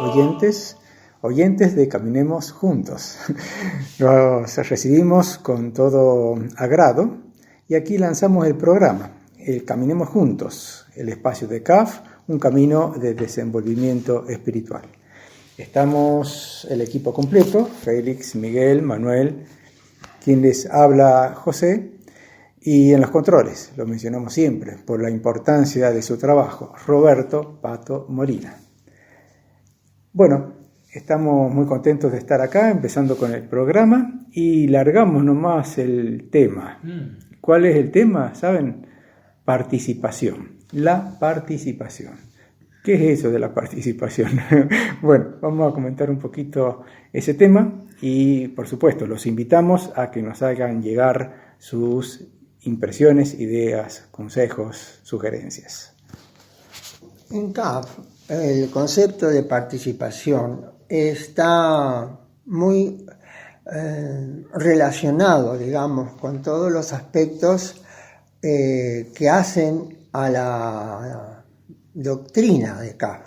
oyentes de Caminemos Juntos. Los recibimos con todo agrado y aquí lanzamos el programa, Caminemos Juntos, el espacio de CAF, un camino de desenvolvimiento espiritual. Estamos el equipo completo, Félix, Miguel, Manuel, quien les habla José, y en los controles, lo mencionamos siempre, por la importancia de su trabajo, Roberto Pato Molina. Bueno, estamos muy contentos de estar acá, empezando con el programa, y largamos nomás el tema. ¿Cuál es el tema? ¿Saben? Participación, la participación. ¿Qué es eso de la participación? Bueno, vamos a comentar un poquito ese tema y, por supuesto, los invitamos a que nos hagan llegar sus impresiones, ideas, consejos, sugerencias. En CAF, el concepto de participación está muy relacionado, digamos, con todos los aspectos que hacen a la doctrina de CAF.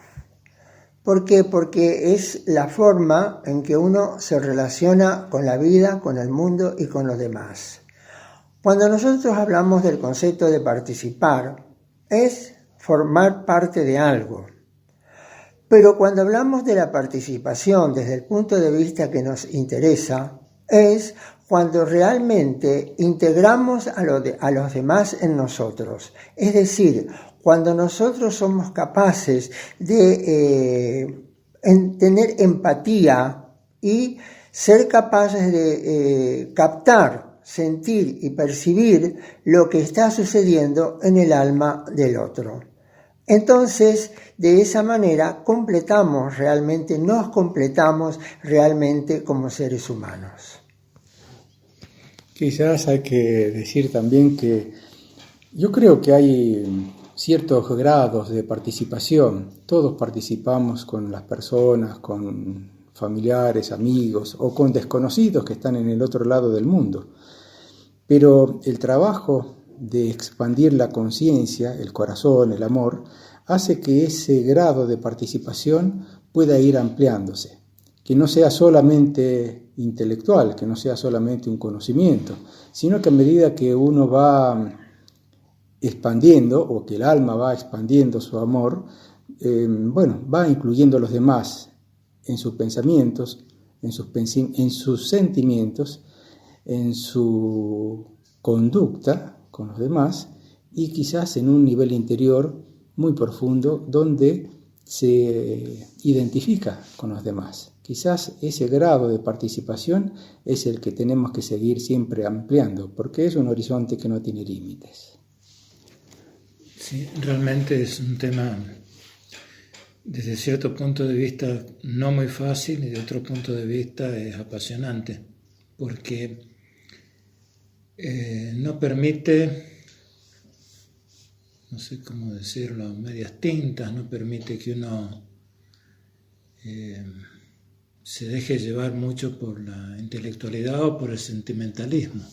¿Por qué? Porque es la forma en que uno se relaciona con la vida, con el mundo y con los demás. Cuando nosotros hablamos del concepto de participar, es formar parte de algo. Pero cuando hablamos de la participación desde el punto de vista que nos interesa, es cuando realmente integramos a los demás en nosotros. Es decir, cuando nosotros somos capaces de tener empatía y ser capaces de captar, sentir y percibir lo que está sucediendo en el alma del otro. Entonces, de esa manera nos completamos realmente como seres humanos. Quizás hay que decir también que yo creo que hay ciertos grados de participación. Todos participamos con las personas, con familiares, amigos o con desconocidos que están en el otro lado del mundo. Pero el trabajo de expandir la conciencia, el corazón, el amor, hace que ese grado de participación pueda ir ampliándose, que no sea solamente intelectual, que no sea solamente un conocimiento, sino que a medida que uno va expandiendo, o que el alma va expandiendo su amor, va incluyendo a los demás en sus pensamientos, en sus sentimientos, en su conducta con los demás y quizás en un nivel interior muy profundo donde se identifica con los demás. Quizás ese grado de participación es el que tenemos que seguir siempre ampliando, porque es un horizonte que no tiene límites. Sí, realmente es un tema desde cierto punto de vista no muy fácil y de otro punto de vista es apasionante, porque no permite, no sé cómo decirlo, medias tintas, no permite que uno se deje llevar mucho por la intelectualidad o por el sentimentalismo.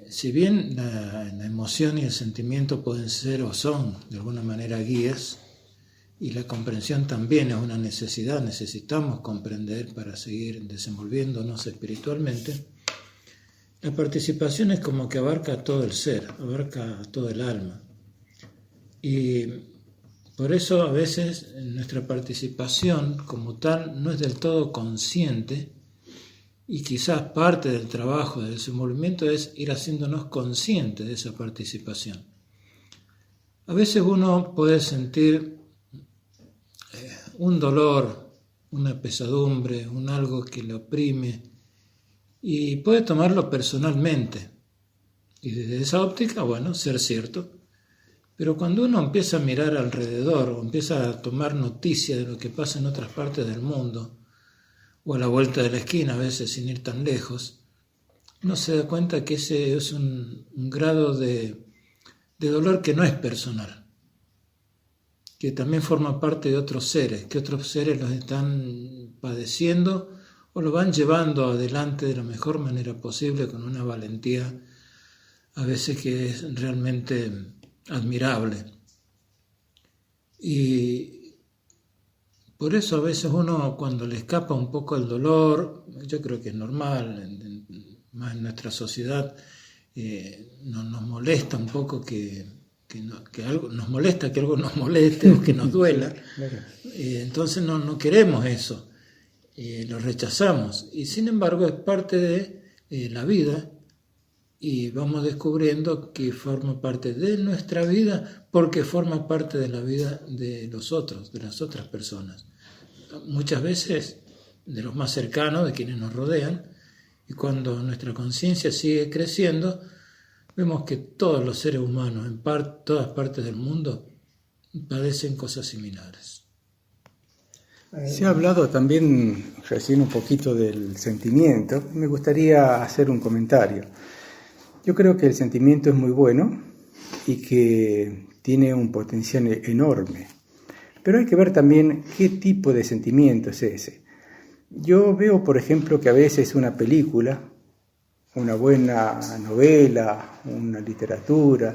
Si bien la emoción y el sentimiento pueden ser o son de alguna manera guías, y la comprensión también es una necesidad, necesitamos comprender para seguir desenvolviéndonos espiritualmente, la participación es como que abarca todo el ser, abarca todo el alma. Y por eso a veces nuestra participación como tal no es del todo consciente, y quizás parte del trabajo de desenvolvimiento es ir haciéndonos conscientes de esa participación. A veces uno puede sentir un dolor, una pesadumbre, algo que le oprime, y puede tomarlo personalmente. Y desde esa óptica, ser cierto. Pero cuando uno empieza a mirar alrededor o empieza a tomar noticia de lo que pasa en otras partes del mundo, o a la vuelta de la esquina, a veces sin ir tan lejos, uno se da cuenta que ese es un grado de dolor que no es personal, que también forma parte de otros seres, que otros seres los están padeciendo o lo van llevando adelante de la mejor manera posible con una valentía a veces que es realmente admirable. Y Por eso a veces uno, cuando le escapa un poco el dolor, yo creo que es normal, más en nuestra sociedad, nos molesta un poco que algo nos molesta, que algo nos moleste o que nos duela. Entonces no queremos eso, lo rechazamos. Y sin embargo es parte de la vida y vamos descubriendo que forma parte de nuestra vida porque forma parte de la vida de los otros, de las otras personas. Muchas veces de los más cercanos, de quienes nos rodean, y cuando nuestra conciencia sigue creciendo, vemos que todos los seres humanos en todas partes del mundo padecen cosas similares. Se ha hablado también recién un poquito del sentimiento. Me gustaría hacer un comentario. Yo creo que el sentimiento es muy bueno y que tiene un potencial enorme. Pero hay que ver también qué tipo de sentimiento es ese. Yo veo, por ejemplo, que a veces una película, una buena novela, una literatura,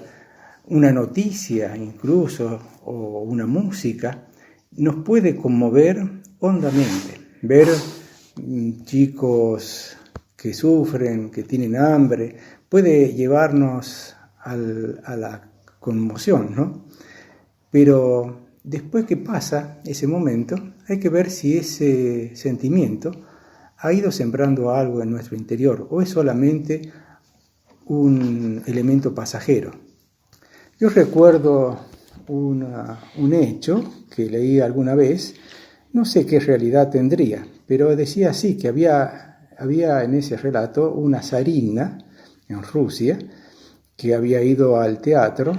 una noticia incluso, o una música, nos puede conmover hondamente. Ver chicos que sufren, que tienen hambre, puede llevarnos a la conmoción, ¿no? Pero después que pasa ese momento, hay que ver si ese sentimiento ha ido sembrando algo en nuestro interior o es solamente un elemento pasajero. Yo recuerdo un hecho que leí alguna vez, no sé qué realidad tendría, pero decía así, que había en ese relato una zarina en Rusia que había ido al teatro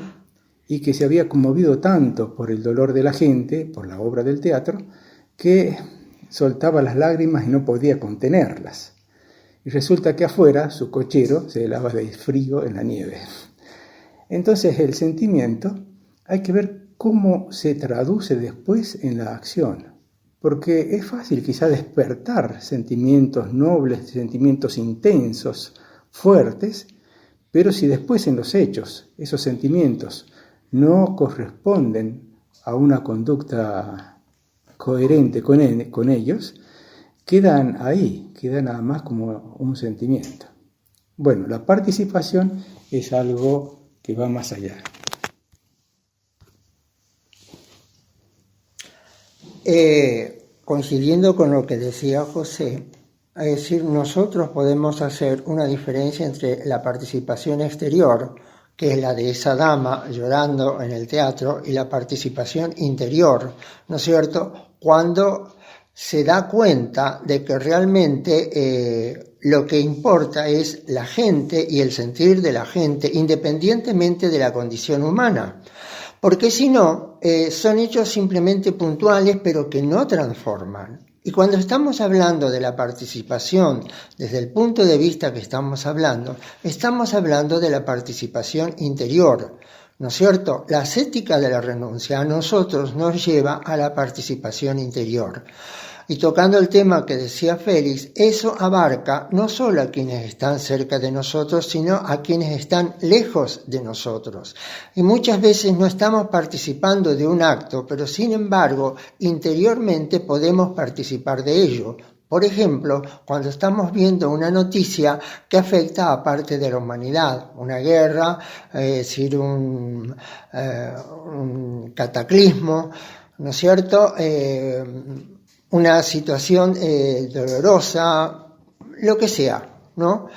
y que se había conmovido tanto por el dolor de la gente, por la obra del teatro, que soltaba las lágrimas y no podía contenerlas. Y resulta que afuera su cochero se helaba de frío en la nieve. Entonces el sentimiento hay que ver cómo se traduce después en la acción, porque es fácil quizá despertar sentimientos nobles, sentimientos intensos, fuertes, pero si después en los hechos esos sentimientos no corresponden a una conducta coherente con ellos, quedan ahí, quedan nada más como un sentimiento. Bueno, la participación es algo que va más allá. Coincidiendo con lo que decía José, es decir, nosotros podemos hacer una diferencia entre la participación exterior, que es la de esa dama llorando en el teatro, y la participación interior, ¿no es cierto?, cuando se da cuenta de que realmente lo que importa es la gente y el sentir de la gente, independientemente de la condición humana. Porque si no, son hechos simplemente puntuales, pero que no transforman. Y cuando estamos hablando de la participación, desde el punto de vista que estamos hablando de la participación interior, ¿no es cierto? La ascética de la renuncia a nosotros nos lleva a la participación interior. Y tocando el tema que decía Félix, eso abarca no solo a quienes están cerca de nosotros, sino a quienes están lejos de nosotros. Y muchas veces no estamos participando de un acto, pero sin embargo, interiormente podemos participar de ello. Por ejemplo, cuando estamos viendo una noticia que afecta a parte de la humanidad, una guerra, es decir, un cataclismo, ¿no es cierto?, una situación dolorosa, lo que sea, ¿no?,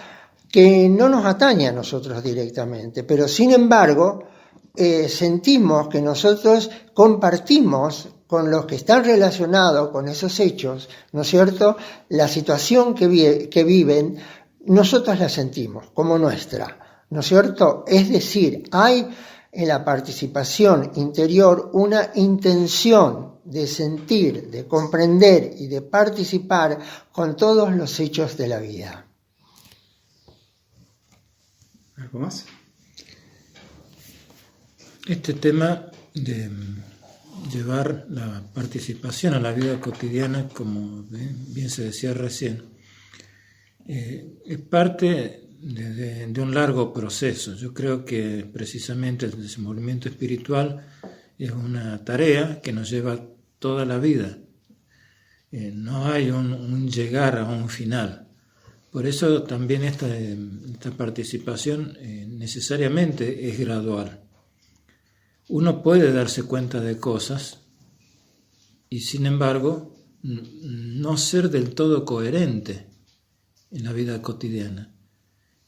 que no nos atañe a nosotros directamente, pero sin embargo sentimos que nosotros compartimos con los que están relacionados con esos hechos, ¿no es cierto?, la situación que viven, nosotros la sentimos como nuestra, ¿no es cierto? Es decir, hay en la participación interior una intención de sentir, de comprender y de participar con todos los hechos de la vida. ¿Algo más? Este tema de llevar la participación a la vida cotidiana, como bien se decía recién, es parte de un largo proceso. Yo creo que precisamente el desenvolvimiento espiritual es una tarea que nos lleva toda la vida, No hay un llegar a un final. Por eso también esta participación necesariamente es gradual. Uno puede darse cuenta de cosas y sin embargo no ser del todo coherente en la vida cotidiana.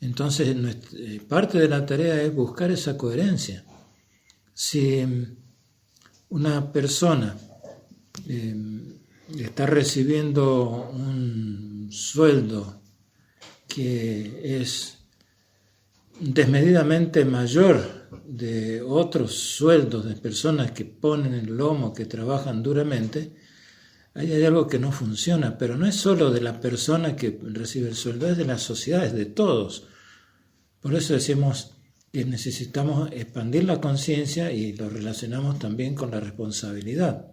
Entonces parte de la tarea es buscar esa coherencia. Si una persona está recibiendo un sueldo que es desmedidamente mayor de otros sueldos de personas que ponen el lomo, que trabajan duramente, ahí hay algo que no funciona, pero no es solo de la persona que recibe el sueldo, es de la sociedad, es de todos. Por eso decimos que necesitamos expandir la conciencia y lo relacionamos también con la responsabilidad.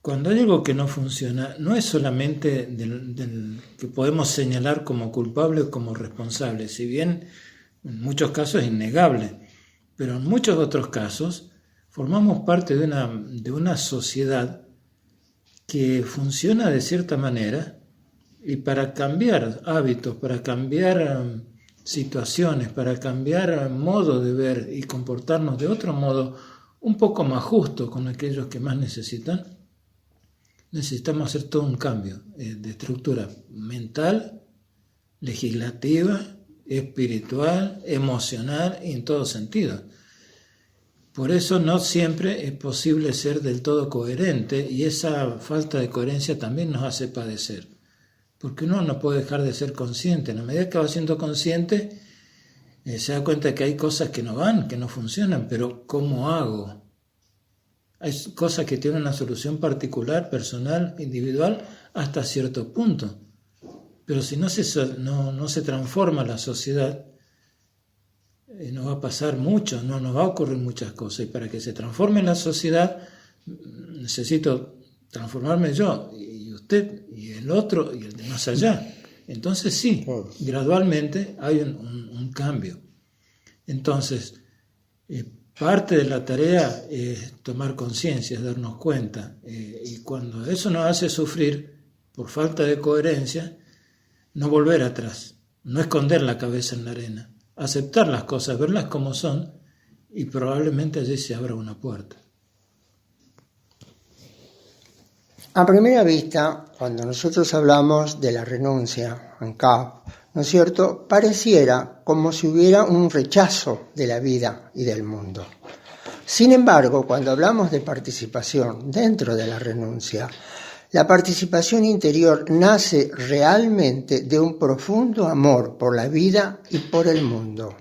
Cuando hay algo que no funciona, no es solamente del que podemos señalar como culpable o como responsable, si bien en muchos casos es innegable, pero en muchos otros casos formamos parte de una sociedad que funciona de cierta manera y para cambiar hábitos, para cambiar situaciones, para cambiar modo de ver y comportarnos de otro modo un poco más justo con aquellos que más necesitan, necesitamos hacer todo un cambio de estructura mental, legislativa, espiritual, emocional y en todo sentido. Por eso no siempre es posible ser del todo coherente y esa falta de coherencia también nos hace padecer. Porque uno no puede dejar de ser consciente. En la medida que va siendo consciente, se da cuenta que hay cosas que no van, que no funcionan, pero ¿cómo hago? Hay cosas que tienen una solución particular, personal, individual, hasta cierto punto. Pero si no se transforma la sociedad, no va a pasar mucho, no nos va a ocurrir muchas cosas. Y para que se transforme la sociedad, necesito transformarme yo, y usted, y el otro, y el de más allá. Entonces sí, gradualmente hay un cambio. Entonces, parte de la tarea es tomar conciencia, es darnos cuenta. Y cuando eso nos hace sufrir por falta de coherencia, no volver atrás, no esconder la cabeza en la arena, aceptar las cosas, verlas como son, y probablemente allí se abra una puerta. A primera vista, cuando nosotros hablamos de la renuncia en CAF, ¿no es cierto?, pareciera como si hubiera un rechazo de la vida y del mundo. Sin embargo, cuando hablamos de participación dentro de la renuncia, la participación interior nace realmente de un profundo amor por la vida y por el mundo.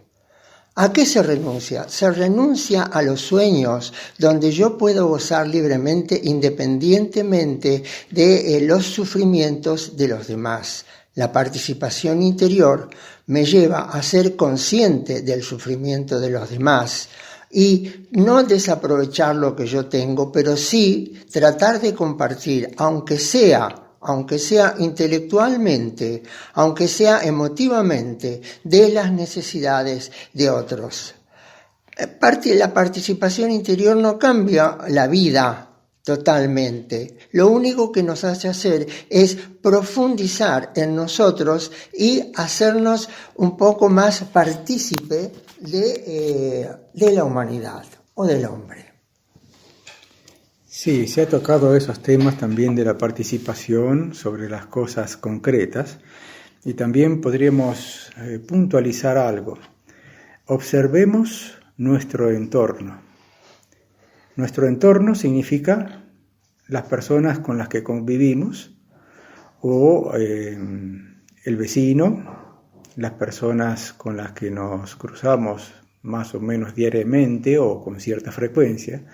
¿A qué se renuncia? Se renuncia a los sueños donde yo puedo gozar libremente independientemente de los sufrimientos de los demás. La participación interior me lleva a ser consciente del sufrimiento de los demás y no desaprovechar lo que yo tengo, pero sí tratar de compartir, aunque sea intelectualmente, aunque sea emotivamente, de las necesidades de otros. La participación interior no cambia la vida totalmente. Lo único que nos hace hacer es profundizar en nosotros y hacernos un poco más partícipe de la humanidad o del hombre. Sí, se ha tocado esos temas también de la participación sobre las cosas concretas y también podríamos puntualizar algo. Observemos nuestro entorno. Nuestro entorno significa las personas con las que convivimos o el vecino, las personas con las que nos cruzamos más o menos diariamente o con cierta frecuencia,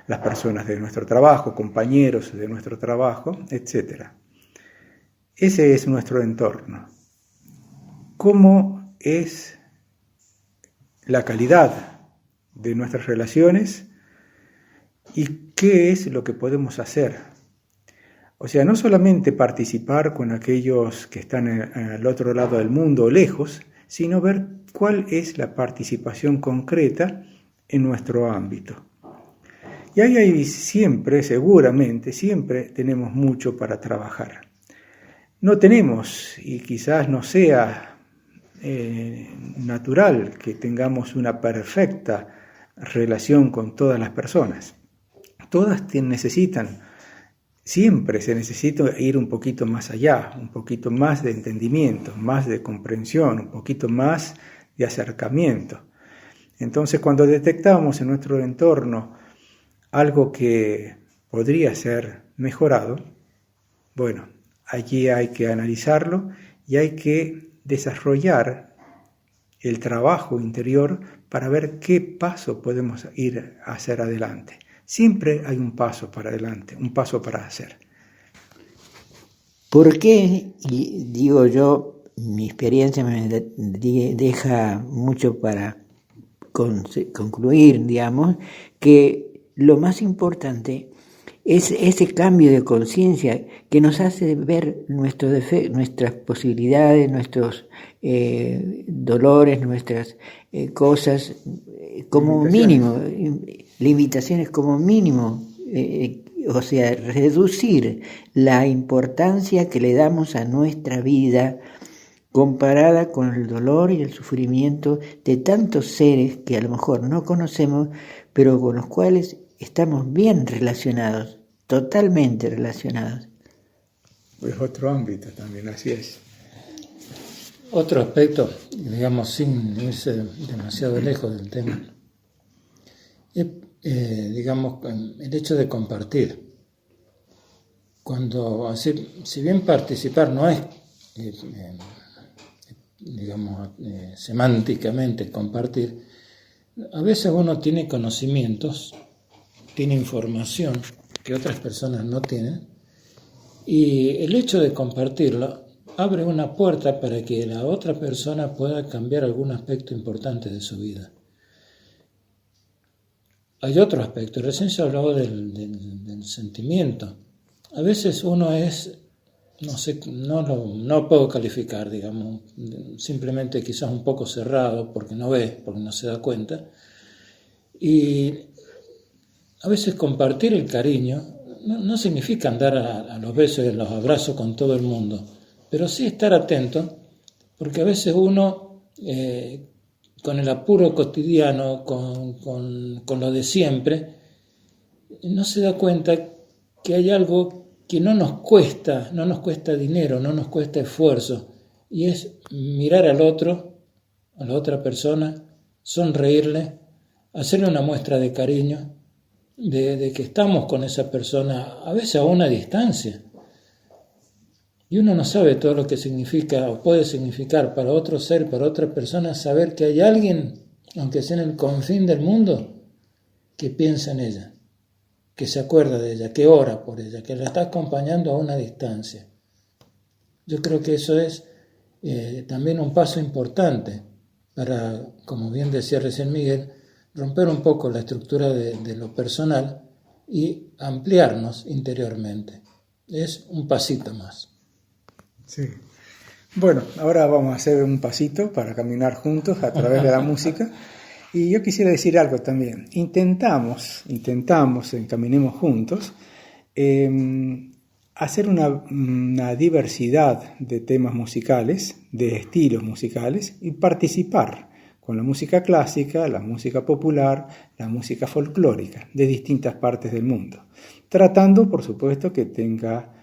las personas de nuestro trabajo, compañeros de nuestro trabajo, etc. Ese es nuestro entorno. ¿Cómo es la calidad de nuestras relaciones y qué es lo que podemos hacer? O sea, no solamente participar con aquellos que están al otro lado del mundo o lejos, sino ver cuál es la participación concreta en nuestro ámbito. Y ahí hay siempre, seguramente, siempre tenemos mucho para trabajar. No tenemos, y quizás no sea natural, que tengamos una perfecta relación con todas las personas. Todas necesitan, siempre se necesita ir un poquito más allá, un poquito más de entendimiento, más de comprensión, un poquito más de acercamiento. Entonces, cuando detectamos en nuestro entorno algo que podría ser mejorado, bueno, allí hay que analizarlo y hay que desarrollar el trabajo interior para ver qué paso podemos ir a hacer adelante. Siempre hay un paso para adelante, un paso para hacer. ¿Por qué? Y digo yo, mi experiencia me deja mucho para concluir, digamos, que lo más importante es ese cambio de conciencia que nos hace ver nuestras posibilidades, nuestros dolores, nuestras cosas como mínimo, limitaciones como mínimo, o sea, reducir la importancia que le damos a nuestra vida comparada con el dolor y el sufrimiento de tantos seres que a lo mejor no conocemos, pero con los cuales estamos bien relacionados, totalmente relacionados. Es otro ámbito también, así es. Otro aspecto, digamos, sin irse demasiado lejos del tema, es, digamos, el hecho de compartir. Cuando, si bien participar no es, digamos, semánticamente compartir, a veces uno tiene conocimientos, tiene información que otras personas no tienen, y el hecho de compartirlo abre una puerta para que la otra persona pueda cambiar algún aspecto importante de su vida. Hay otro aspecto, recién se hablaba del sentimiento. A veces uno es, no sé, no puedo calificar, digamos, simplemente quizás un poco cerrado porque no ve, porque no se da cuenta. Y a veces compartir el cariño no significa andar a los besos y a los abrazos con todo el mundo, pero sí estar atento, porque a veces uno, con el apuro cotidiano, con lo de siempre, no se da cuenta que hay algo que no nos cuesta dinero, no nos cuesta esfuerzo, y es mirar al otro, a la otra persona, sonreírle, hacerle una muestra de cariño, de que estamos con esa persona, a veces a una distancia. Y uno no sabe todo lo que significa o puede significar para otro ser, para otra persona, saber que hay alguien, aunque sea en el confín del mundo, que piensa en ella, que se acuerda de ella, que ora por ella, que la está acompañando a una distancia. Yo creo que eso es también un paso importante para, como bien decía recién Miguel, romper un poco la estructura de lo personal y ampliarnos interiormente. Es un pasito más. Sí. Bueno, ahora vamos a hacer un pasito para caminar juntos a través de la música. Y yo quisiera decir algo también. Intentamos, encaminemos juntos, hacer una diversidad de temas musicales, de estilos musicales, y participar con la música clásica, la música popular, la música folclórica de distintas partes del mundo, tratando, por supuesto, que tenga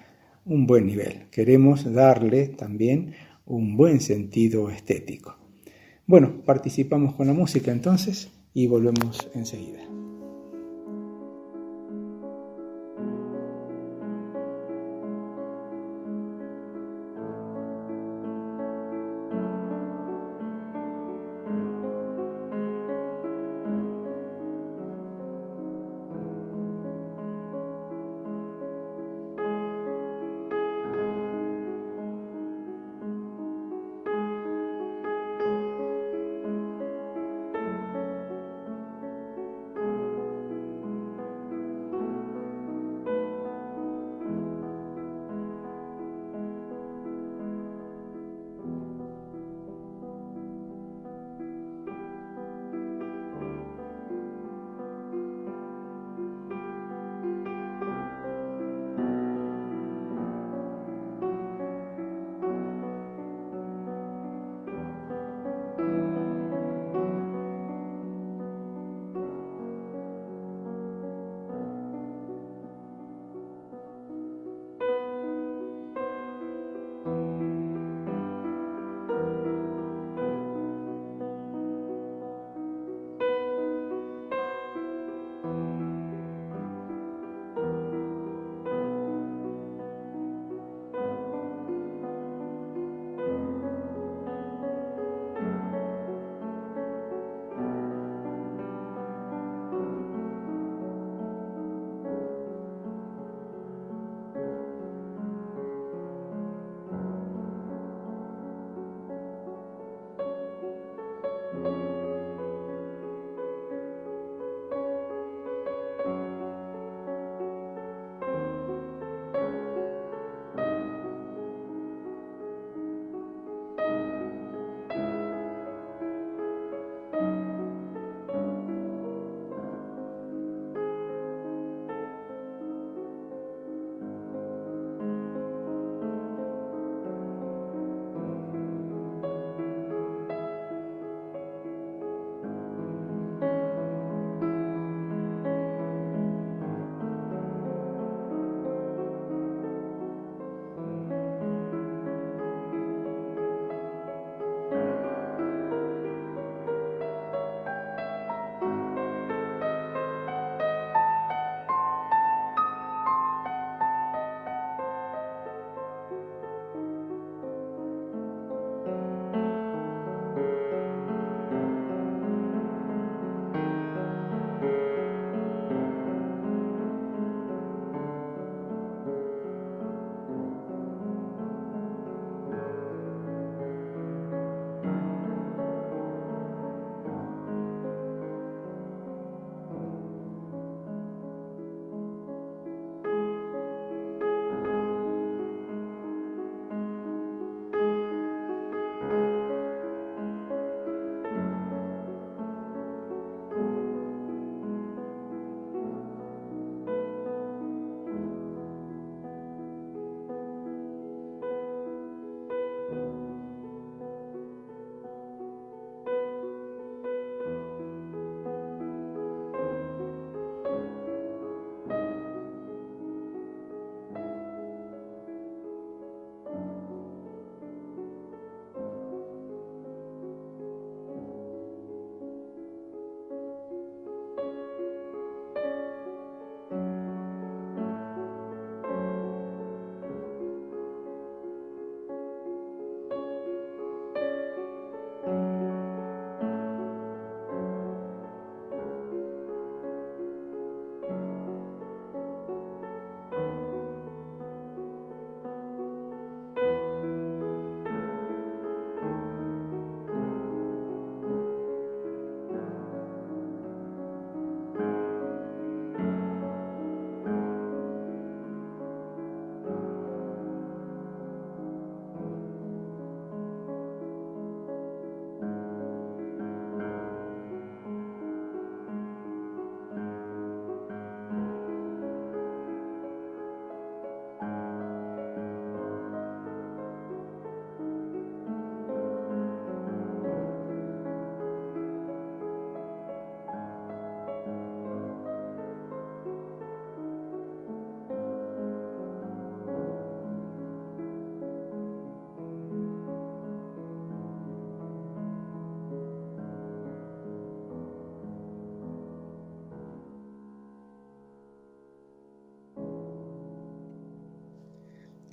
un buen nivel. Queremos darle también un buen sentido estético. Bueno, participamos con la música entonces y volvemos enseguida.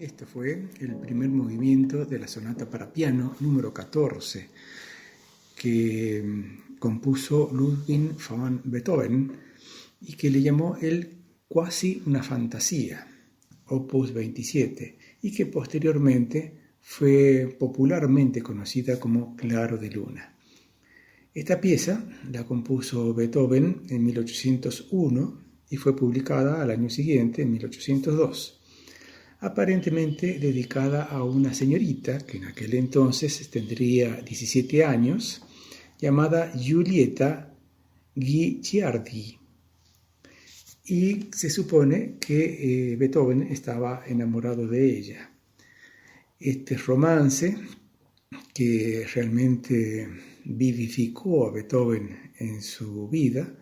Este fue el primer movimiento de la sonata para piano número 14 que compuso Ludwig van Beethoven y que le llamó el Quasi una fantasía, opus 27, y que posteriormente fue popularmente conocida como Claro de Luna. Esta pieza la compuso Beethoven en 1801 y fue publicada al año siguiente, en 1802. Aparentemente dedicada a una señorita que en aquel entonces tendría 17 años, llamada Giulietta Guicciardi. Y se supone que Beethoven estaba enamorado de ella. Este romance, que realmente vivificó a Beethoven en su vida,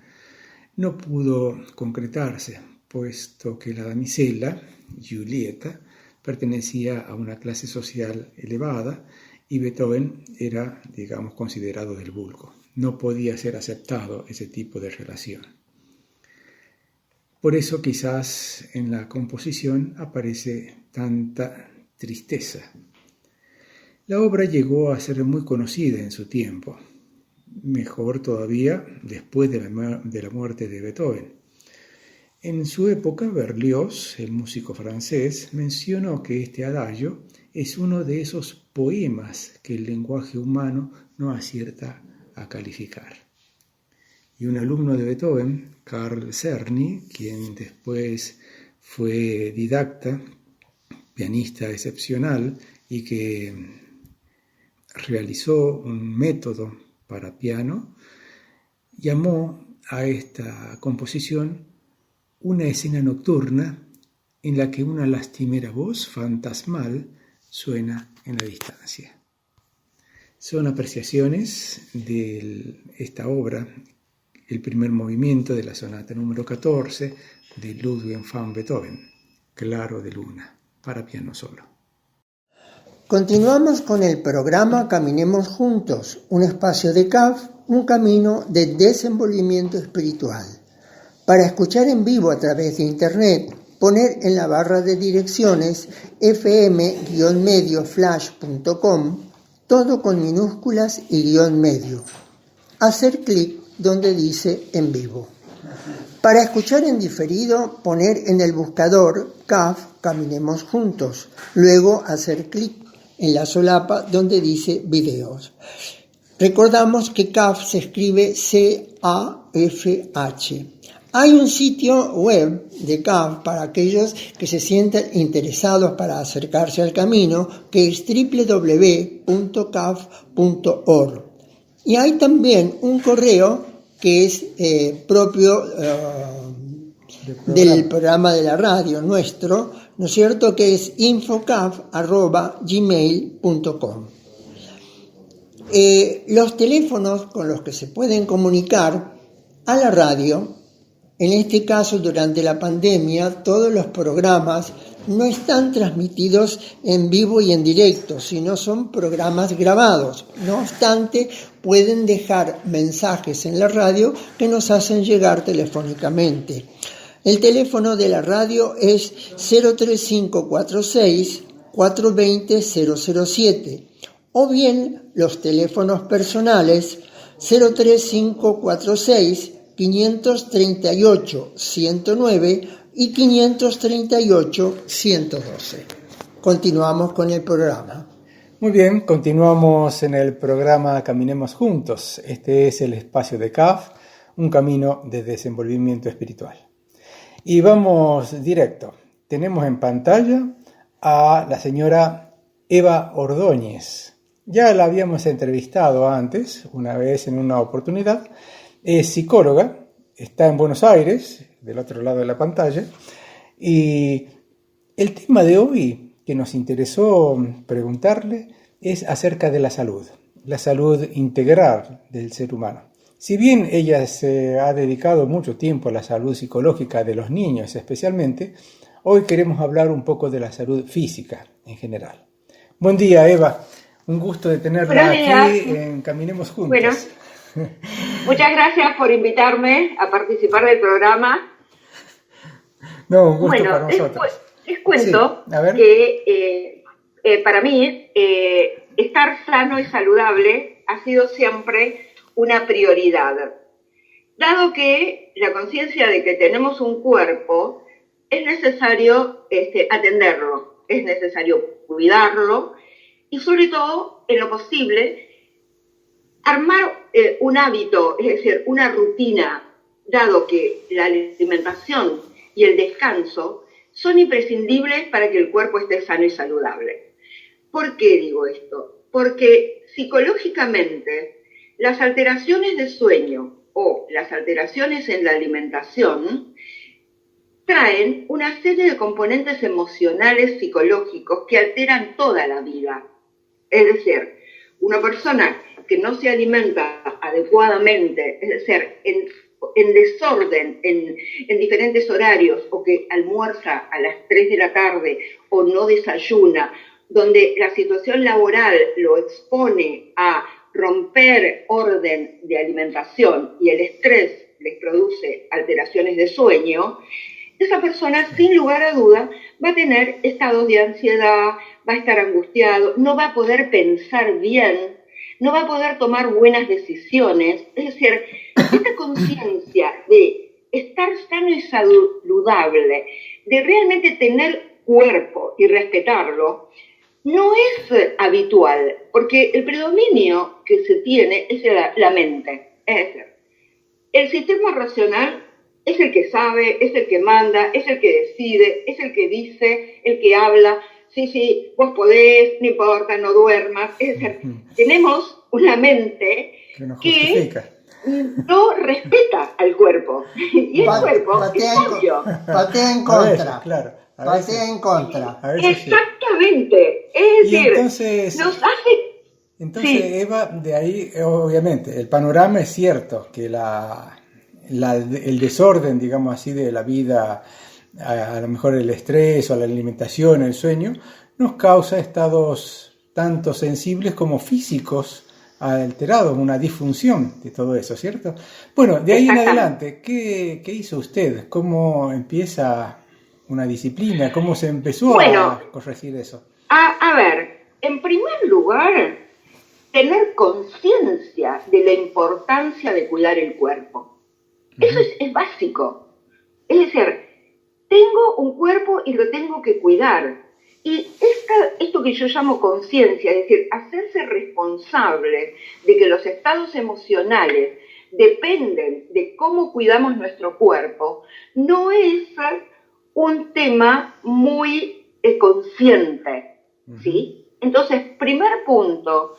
no pudo concretarse, puesto que la damisela, Giulietta, pertenecía a una clase social elevada y Beethoven era, digamos, considerado del vulgo. No podía ser aceptado ese tipo de relación. Por eso quizás en la composición aparece tanta tristeza. La obra llegó a ser muy conocida en su tiempo, mejor todavía después de la muerte de Beethoven. En su época, Berlioz, el músico francés, mencionó que este adagio es uno de esos poemas que el lenguaje humano no acierta a calificar. Y un alumno de Beethoven, Carl Czerny, quien después fue didacta, pianista excepcional y que realizó un método para piano, llamó a esta composición una escena nocturna en la que una lastimera voz fantasmal suena en la distancia. Son apreciaciones de esta obra, el primer movimiento de la sonata número 14 de Ludwig van Beethoven, Claro de Luna, para piano solo. Continuamos con el programa Caminemos Juntos, un espacio de CAF, un camino de desenvolvimiento espiritual. Para escuchar en vivo a través de internet, poner en la barra de direcciones fm-medioflash.com, todo con minúsculas y guión medio. Hacer clic donde dice en vivo. Para escuchar en diferido, poner en el buscador CAF Caminemos Juntos, luego hacer clic en la solapa donde dice videos. Recordamos que CAF se escribe C-A-F-H. Hay un sitio web de CAF para aquellos que se sientan interesados para acercarse al camino, que es www.caf.org. Y hay también un correo que es propio del programa de la radio nuestro, ¿no es cierto?, que es infocaf@gmail.com. Los teléfonos con los que se pueden comunicar a la radio, en este caso durante la pandemia, todos los programas no están transmitidos en vivo y en directo, sino son programas grabados. No obstante, pueden dejar mensajes en la radio que nos hacen llegar telefónicamente. El teléfono de la radio es 03546 420 007 o bien los teléfonos personales 03546 538 109 y 538 112. Continuamos con el programa. Muy bien, continuamos en el programa Caminemos Juntos. Este es el espacio de CAF, un camino de desenvolvimiento espiritual. Y vamos directo. Tenemos en pantalla a la señora Eva Ordóñez. Ya la habíamos entrevistado antes, una vez en una oportunidad. Es psicóloga, está en Buenos Aires, del otro lado de la pantalla. Y el tema de hoy que nos interesó preguntarle es acerca de la salud integral del ser humano. Si bien ella se ha dedicado mucho tiempo a la salud psicológica de los niños especialmente, hoy queremos hablar un poco de la salud física en general. Buen día, Eva. Un gusto de tenerla aquí en Caminemos Juntos. Bueno, muchas gracias por invitarme a participar del programa. No, un gusto para nosotros. Les cuento Sí, a ver. que para mí estar sano y saludable ha sido siempre una prioridad. Dado que la conciencia de que tenemos un cuerpo, es necesario atenderlo, es necesario cuidarlo y sobre todo, en lo posible, armar un hábito, es decir, una rutina, dado que la alimentación y el descanso son imprescindibles para que el cuerpo esté sano y saludable. ¿Por qué digo esto? Porque psicológicamente las alteraciones de sueño o las alteraciones en la alimentación traen una serie de componentes emocionales psicológicos que alteran toda la vida. Es decir, una persona que no se alimenta adecuadamente, es decir, en desorden, en diferentes horarios, o que almuerza a las 3 de la tarde o no desayuna, donde la situación laboral lo expone a romper orden de alimentación y el estrés les produce alteraciones de sueño, esa persona, sin lugar a duda, va a tener estados de ansiedad, va a estar angustiado, no va a poder pensar bien, no va a poder tomar buenas decisiones. Es decir, esta conciencia de estar sano y saludable, de realmente tener cuerpo y respetarlo, no es habitual, porque el predominio que se tiene es la mente. Es decir, el sistema racional es el que sabe, es el que manda, es el que decide, es el que dice, el que habla. Sí, vos podés, no importa, no duermas. Es decir, tenemos una mente que no respeta al cuerpo. Y el cuerpo es sabio. Patea en contra. Claro. Patea en contra. Exactamente. Es decir, entonces, nos hace... Entonces, sí. Eva, de ahí, obviamente, el panorama es cierto, que el desorden, digamos así, de la vida, a lo mejor el estrés o la alimentación, el sueño, nos causa estados tanto sensibles como físicos alterados, una disfunción de todo eso, ¿cierto? Bueno, de ahí en adelante, ¿qué hizo usted? ¿Cómo empieza una disciplina? ¿Cómo se empezó a corregir eso? A ver, en primer lugar, tener conciencia de la importancia de cuidar el cuerpo. Eso es básico. Es decir, tengo un cuerpo y lo tengo que cuidar. Y esto que yo llamo conciencia, es decir, hacerse responsable de que los estados emocionales dependen de cómo cuidamos nuestro cuerpo, no es un tema muy consciente, ¿sí? Entonces, primer punto,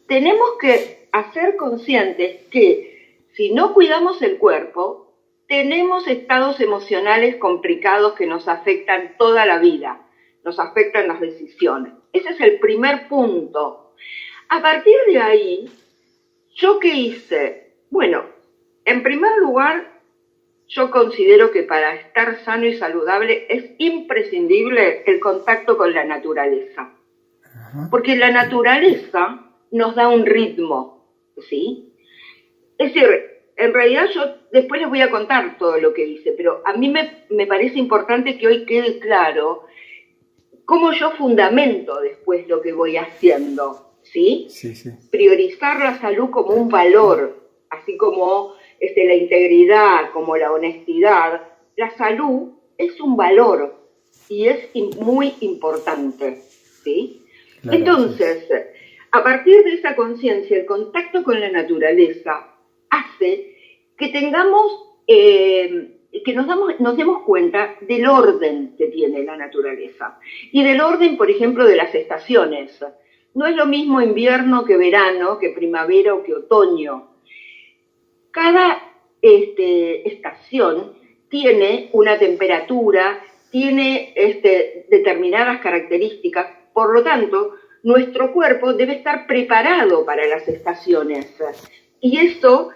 tenemos que hacer conscientes que si no cuidamos el cuerpo, tenemos estados emocionales complicados que nos afectan toda la vida, nos afectan las decisiones. Ese es el primer punto. A partir de ahí, ¿yo qué hice? Bueno, en primer lugar, yo considero que para estar sano y saludable es imprescindible el contacto con la naturaleza. Porque la naturaleza nos da un ritmo, ¿sí? Es decir, en realidad yo después les voy a contar todo lo que hice, pero a mí me parece importante que hoy quede claro cómo yo fundamento después lo que voy haciendo, ¿sí? Sí. Priorizar la salud como un valor, así como la integridad, como la honestidad. La salud es un valor y es muy importante, ¿sí? Claro, entonces, sí. A partir de esa conciencia, el contacto con la naturaleza hace que tengamos, que nos demos cuenta del orden que tiene la naturaleza y del orden, por ejemplo, de las estaciones. No es lo mismo invierno que verano, que primavera o que otoño. Cada estación tiene una temperatura, tiene determinadas características, por lo tanto, nuestro cuerpo debe estar preparado para las estaciones. Y eso,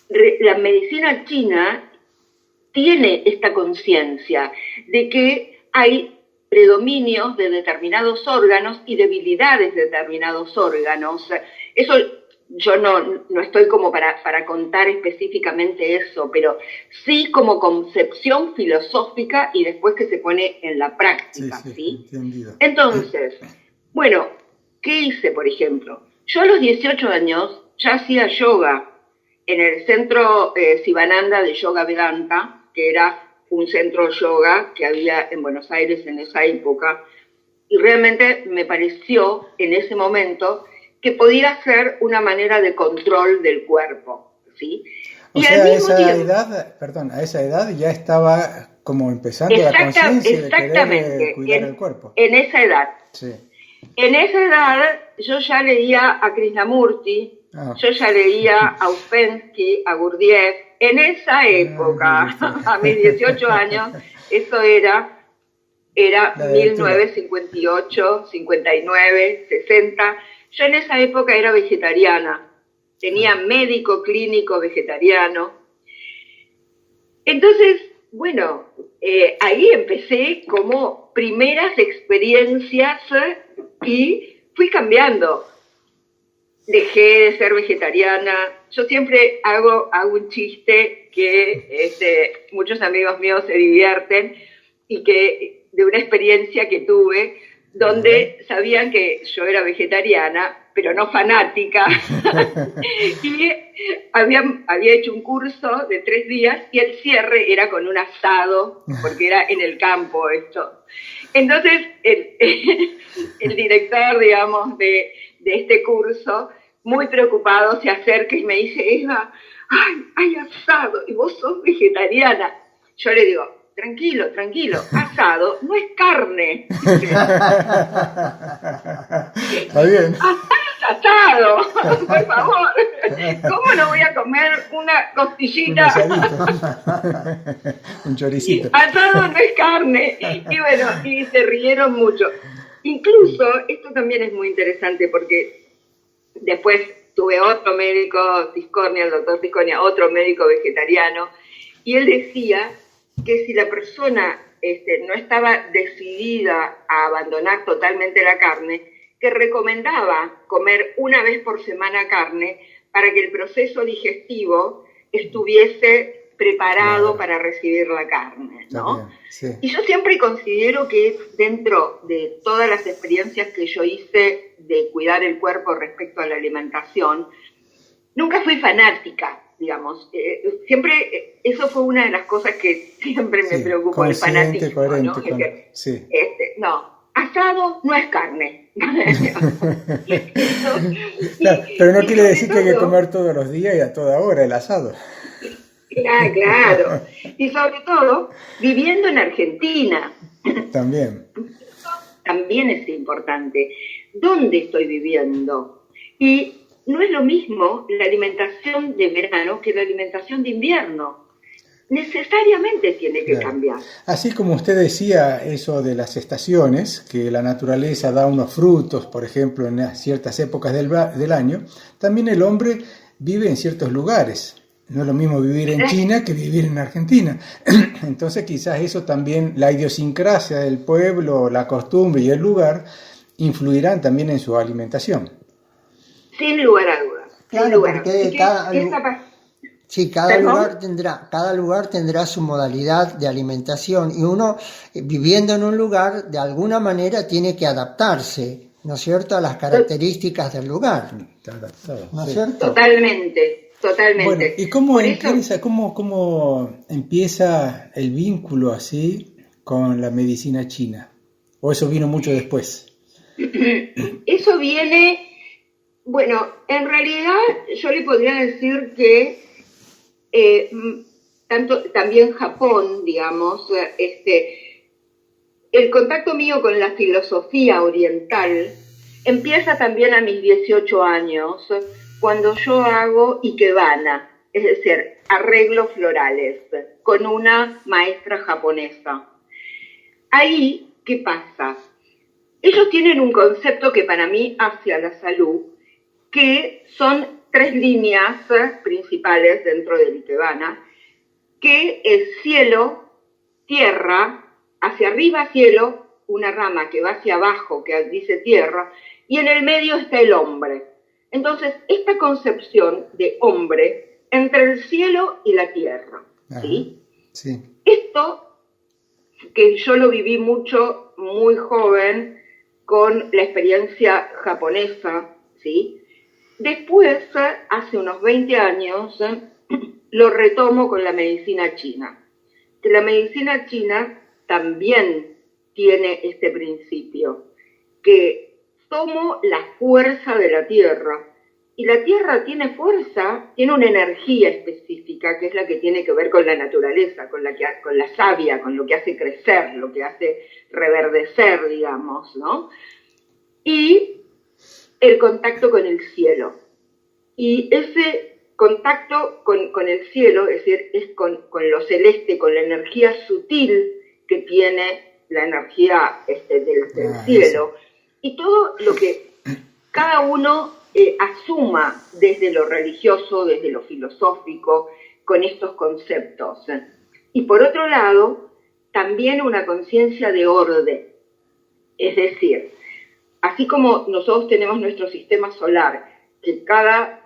la medicina china tiene esta conciencia de que hay predominios de determinados órganos y debilidades de determinados órganos. Eso yo no estoy como para contar específicamente eso, pero sí como concepción filosófica y después que se pone en la práctica, ¿sí? Entendido. Entonces, bueno, ¿qué hice, por ejemplo? Yo a los 18 años ya hacía yoga en el centro Sivananda de Yoga Vedanta, que era un centro de yoga que había en Buenos Aires en esa época, y realmente me pareció en ese momento que podía ser una manera de control del cuerpo, ¿sí? O sea, a esa edad ya estaba como empezando la conciencia de querer cuidar el cuerpo. En esa edad. Sí. En esa edad yo ya leía a Krishnamurti, yo ya leía a Uspensky, a Gurdjieff. En esa época, a mis 18 años, eso era 1958, 59, 60. Yo en esa época era vegetariana, tenía médico clínico vegetariano. Entonces, bueno, ahí empecé como primeras experiencias y fui cambiando. Dejé de ser vegetariana. Yo siempre hago un chiste que muchos amigos míos se divierten y que de una experiencia que tuve donde sabían que yo era vegetariana, pero no fanática, y había hecho un curso de 3 días y el cierre era con un asado, porque era en el campo esto. Entonces, el director, digamos, de este curso, muy preocupado, se acerca y me dice, Eva, hay asado, y vos sos vegetariana. Yo le digo, tranquilo, asado no es carne. Está bien. Asado, por favor. ¿Cómo no voy a comer una costillita? Un choricito. Asado no es carne. Y bueno, y se rieron mucho. Incluso, esto también es muy interesante porque después tuve otro médico, Tiscornia, el doctor Tiscornia, otro médico vegetariano, y él decía que si la persona no estaba decidida a abandonar totalmente la carne, que recomendaba comer una vez por semana carne para que el proceso digestivo estuviese preparado para recibir la carne, ¿no? Sí. Y yo siempre considero que dentro de todas las experiencias que yo hice de cuidar el cuerpo respecto a la alimentación, nunca fui fanática, digamos. Siempre, eso fue una de las cosas que siempre me preocupó, el fanatismo, coherente, ¿no? No, asado no es carne. Pero no quiere decir que hay que comer todos los días y a toda hora el asado. Claro. Y sobre todo, viviendo en Argentina. También es importante. ¿Dónde estoy viviendo? Y no es lo mismo la alimentación de verano que la alimentación de invierno. Necesariamente tiene que cambiar. Así como usted decía eso de las estaciones, que la naturaleza da unos frutos, por ejemplo, en ciertas épocas del año, también el hombre vive en ciertos lugares. No es lo mismo vivir en China que vivir en Argentina. Entonces quizás eso también, la idiosincrasia del pueblo, la costumbre y el lugar, influirán también en su alimentación. Sin lugar a dudas. Claro, porque cada lugar tendrá su modalidad de alimentación y uno, viviendo en un lugar, de alguna manera tiene que adaptarse, ¿no es cierto?, a las características del lugar. ¿No es cierto? Totalmente. Bueno, ¿y cómo empieza el vínculo así con la medicina china? ¿O eso vino mucho después? Eso viene, bueno, en realidad yo le podría decir que también Japón, digamos, el contacto mío con la filosofía oriental empieza también a mis 18 años, cuando yo hago ikebana, es decir, arreglos florales, con una maestra japonesa. Ahí, ¿qué pasa? Ellos tienen un concepto que para mí hacia la salud, que son 3 líneas principales dentro del ikebana, que es cielo, tierra, hacia arriba cielo, una rama que va hacia abajo, que dice tierra, y en el medio está el hombre. Entonces, esta concepción de hombre entre el cielo y la tierra, ¿sí? Sí. Esto, que yo lo viví mucho, muy joven, con la experiencia japonesa, ¿sí? Después, hace unos 20 años, lo retomo con la medicina china. Que la medicina china también tiene este principio, que tomo la fuerza de la tierra, y la tierra tiene fuerza, tiene una energía específica, que es la que tiene que ver con la naturaleza, con la savia, con lo que hace crecer, lo que hace reverdecer, digamos, ¿no? Y el contacto con el cielo. Y ese contacto con el cielo, es decir, es con lo celeste, con la energía sutil que tiene la energía del cielo, y todo lo que cada uno asuma desde lo religioso, desde lo filosófico, con estos conceptos. Y por otro lado, también una conciencia de orden, es decir, así como nosotros tenemos nuestro sistema solar, que cada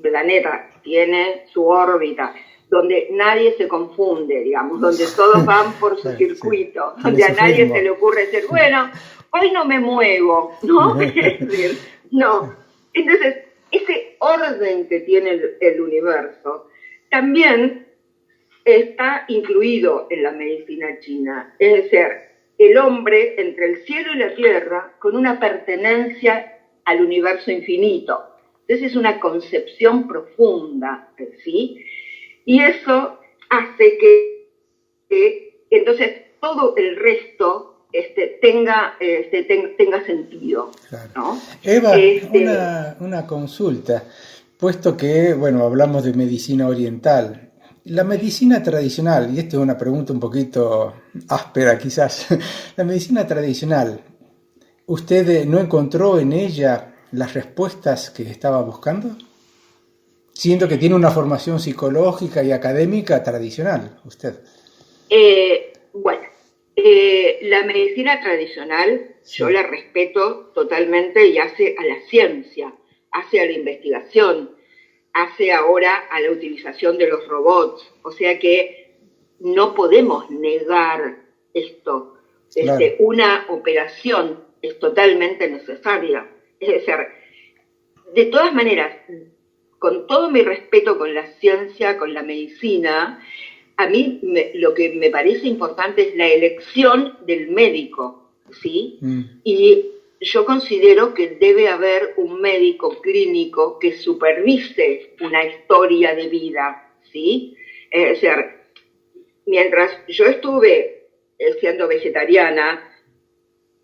planeta tiene su órbita, donde nadie se confunde, digamos, donde todos van por su circuito, sí, donde a nadie se le ocurre decir, bueno, hoy no me muevo, ¿no? Es decir, no. Entonces, ese orden que tiene el universo también está incluido en la medicina china, es decir, el hombre entre el cielo y la tierra con una pertenencia al universo infinito. Entonces es una concepción profunda, ¿sí? Y eso hace que entonces todo el resto tenga sentido, claro. ¿no? Eva, una consulta, puesto que, bueno, hablamos de medicina oriental. La medicina tradicional, y esta es una pregunta un poquito áspera quizás, la medicina tradicional, ¿usted no encontró en ella las respuestas que estaba buscando? Siento que tiene una formación psicológica y académica tradicional, usted. La medicina tradicional, sí, yo la respeto totalmente y hace a la ciencia, hace a la investigación, hace ahora a la utilización de los robots. O sea que no podemos negar esto. Claro. Una operación es totalmente necesaria. Es decir, de todas maneras, con todo mi respeto con la ciencia, con la medicina, a mí lo que me parece importante es la elección del médico, ¿sí? Y yo considero que debe haber un médico clínico que supervise una historia de vida, ¿sí? Es decir, mientras yo estuve siendo vegetariana,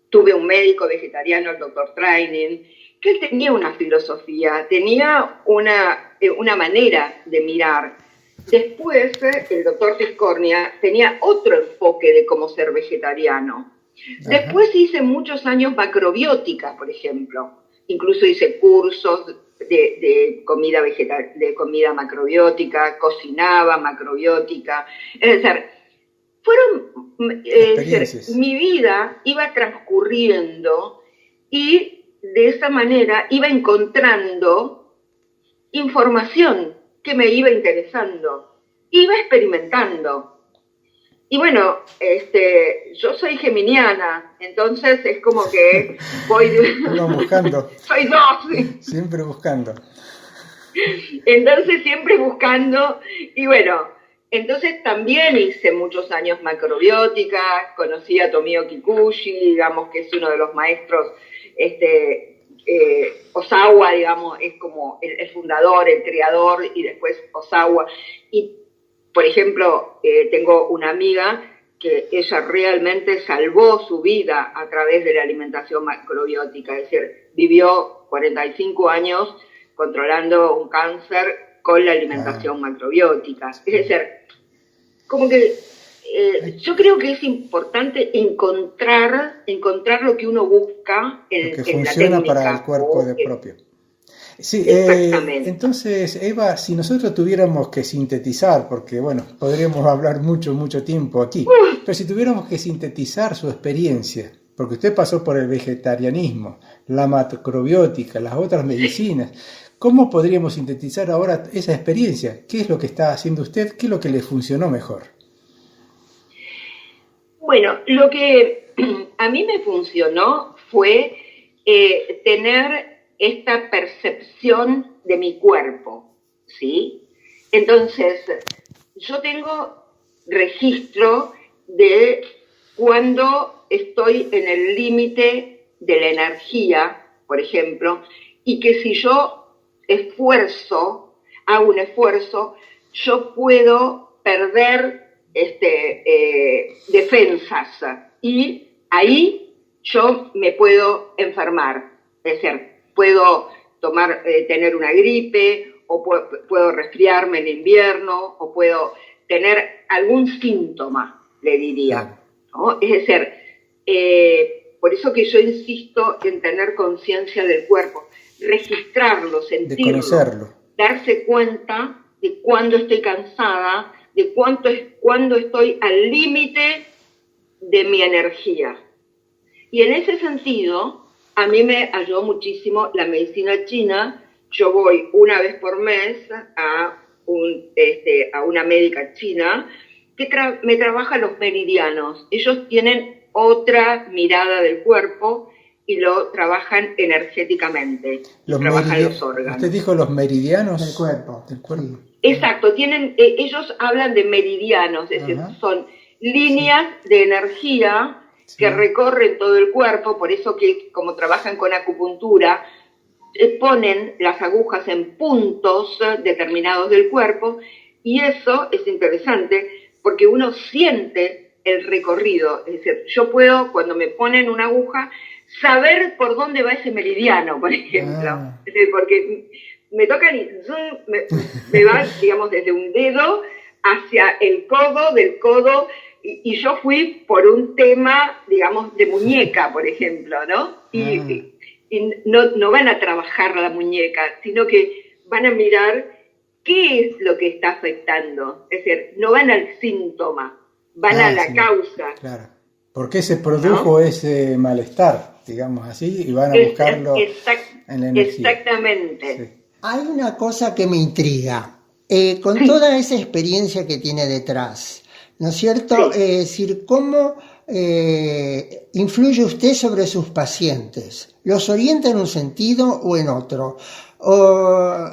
tuve un médico vegetariano, el doctor Training, que él tenía una filosofía, tenía una manera de mirar. Después, el doctor Tiscornia tenía otro enfoque de cómo ser vegetariano. Después hice muchos años macrobiótica, por ejemplo. Incluso hice cursos de comida macrobiótica, cocinaba macrobiótica. Es decir, mi vida iba transcurriendo y de esa manera iba encontrando información que me iba interesando, iba experimentando. Y bueno, yo soy geminiana, entonces es como que voy buscando. Soy dos. Siempre buscando. Entonces siempre buscando, y bueno, entonces también hice muchos años macrobiótica, conocí a Tomio Kikuchi, digamos que es uno de los maestros, Osawa, digamos, es como el fundador, el creador, y después Osawa. Y, por ejemplo, tengo una amiga que ella realmente salvó su vida a través de la alimentación macrobiótica, es decir, vivió 45 años controlando un cáncer con la alimentación macrobiótica. Es decir, como que yo creo que es importante encontrar lo que uno busca en lo que en funciona la técnica, para el cuerpo de propio. Sí, exactamente. Entonces, Eva, si nosotros tuviéramos que sintetizar, porque bueno, podríamos hablar mucho tiempo aquí, pero si tuviéramos que sintetizar su experiencia porque usted pasó por el vegetarianismo, la macrobiótica, las otras medicinas. ¿Cómo podríamos sintetizar ahora esa experiencia? ¿Qué es lo que está haciendo usted? ¿Qué es lo que le funcionó mejor? Bueno, lo que a mí me funcionó fue tener esta percepción de mi cuerpo, ¿sí? Entonces, yo tengo registro de cuando estoy en el límite de la energía, por ejemplo, y que si yo hago un esfuerzo, yo puedo perder defensas y ahí yo me puedo enfermar, es decir, puedo tener una gripe o puedo resfriarme en invierno o puedo tener algún síntoma, le diría, ¿no? Es decir, por eso que yo insisto en tener conciencia del cuerpo, registrarlo, sentirlo, de conocerlo, darse cuenta de cuándo estoy cansada, de cuándo estoy al límite de mi energía. Y en ese sentido, a mí me ayudó muchísimo la medicina china. Yo voy una vez por mes a una médica china que me trabaja los meridianos. Ellos tienen otra mirada del cuerpo y lo trabajan energéticamente, trabajan los órganos. ¿Usted dijo los meridianos? Del cuerpo. Exacto, ellos hablan de meridianos, es decir, son líneas de energía que recorren todo el cuerpo, por eso que como trabajan con acupuntura, ponen las agujas en puntos determinados del cuerpo, y eso es interesante porque uno siente el recorrido, es decir, yo puedo, cuando me ponen una aguja, saber por dónde va ese meridiano, por ejemplo, es decir, porque me tocan y me van, digamos, desde un dedo hacia el codo, del codo, y yo fui por un tema, digamos, de muñeca, por ejemplo, ¿no? Y no van a trabajar la muñeca, sino que van a mirar qué es lo que está afectando. Es decir, no van al síntoma, van a la causa. Claro. ¿Por qué se produjo ese malestar, digamos así? Y van a buscarlo en la energía. Exactamente. Sí. Hay una cosa que me intriga. Con toda esa experiencia que tiene detrás, ¿no es cierto? Sí. Es decir, ¿cómo influye usted sobre sus pacientes? ¿Los orienta en un sentido o en otro? ¿Cómo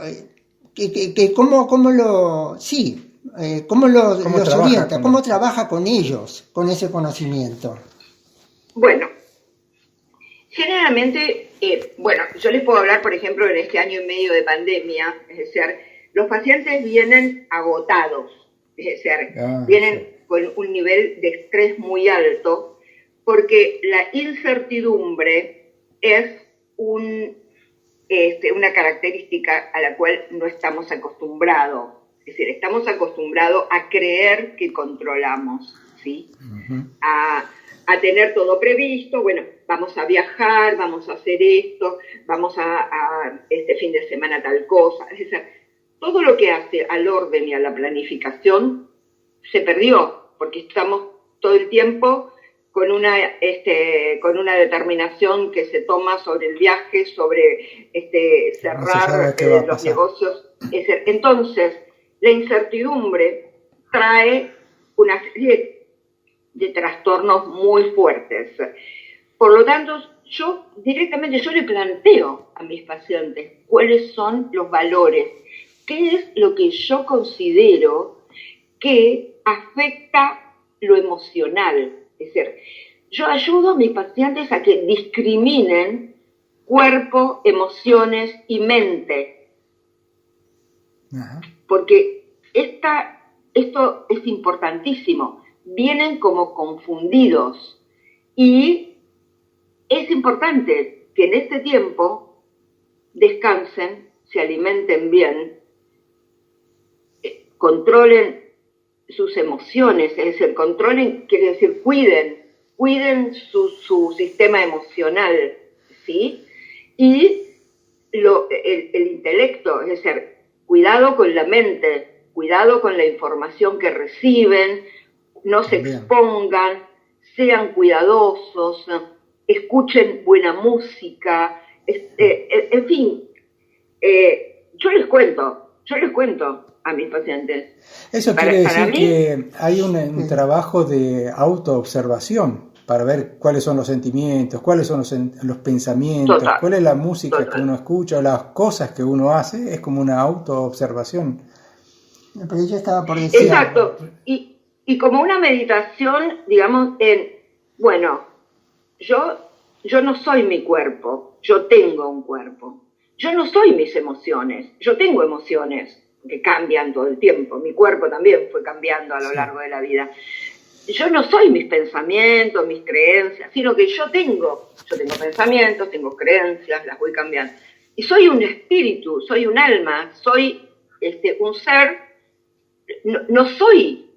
los orienta? ¿Cómo trabaja con ellos, con ese conocimiento? Bueno, generalmente, yo les puedo hablar, por ejemplo, en este año y medio de pandemia, es decir, los pacientes vienen agotados, es decir, vienen con un nivel de estrés muy alto, porque la incertidumbre es una característica a la cual no estamos acostumbrados. Es decir, estamos acostumbrados a creer que controlamos, ¿sí? A tener todo previsto, bueno, vamos a viajar, vamos a hacer esto, vamos a este fin de semana tal cosa. Es decir, todo lo que hace al orden y a la planificación se perdió, porque estamos todo el tiempo con una determinación que se toma sobre el viaje, sobre cerrar los negocios. Entonces, la incertidumbre trae una serie de trastornos muy fuertes. Por lo tanto, yo le planteo a mis pacientes cuáles son los valores, qué es lo que yo considero que afecta lo emocional. Es decir, yo ayudo a mis pacientes a que discriminen cuerpo, emociones y mente. Porque esto es importantísimo. Vienen como confundidos. Y es importante que en este tiempo descansen, se alimenten bien, controlen sus emociones, es decir, quiere decir cuiden su sistema emocional, ¿sí? Y el intelecto, es decir, cuidado con la mente, cuidado con la información que reciben, no se expongan, sean cuidadosos, escuchen buena música, en fin, yo les cuento a mis pacientes. Eso quiere decir que hay un trabajo de autoobservación para ver cuáles son los sentimientos, cuáles son los pensamientos, cuál es la música que uno escucha, las cosas que uno hace, es como una autoobservación. Pero ella estaba por decir... Exacto, y como una meditación, digamos, bueno, yo no soy mi cuerpo, yo tengo un cuerpo. Yo no soy mis emociones, yo tengo emociones que cambian todo el tiempo. Mi cuerpo también fue cambiando a lo largo de la vida. Yo no soy mis pensamientos, mis creencias, sino que yo tengo pensamientos, tengo creencias, las voy cambiando. Y soy un espíritu, soy un alma, soy un ser, no soy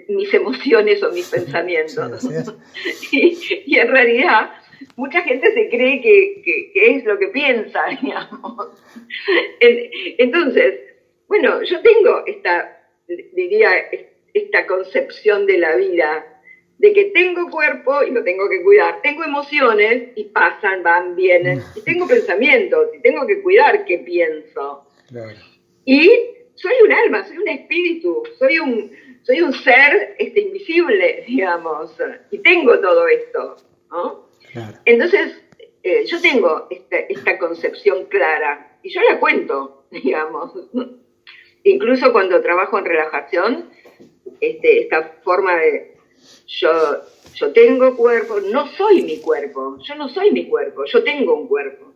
mis emociones o mis pensamientos. Y en realidad mucha gente se cree que es lo que piensa, digamos. Entonces, bueno, yo tengo esta concepción de la vida, de que tengo cuerpo y lo tengo que cuidar. Tengo emociones y pasan, van, vienen. Y tengo pensamientos y tengo que cuidar qué pienso. Claro. Y soy un alma, soy un espíritu, soy un ser invisible, digamos. Y tengo todo esto, ¿no? Claro. Entonces, yo tengo esta concepción clara y yo la cuento, digamos. Incluso cuando trabajo en relajación, esta forma de yo tengo cuerpo, no soy mi cuerpo, yo no soy mi cuerpo, yo tengo un cuerpo.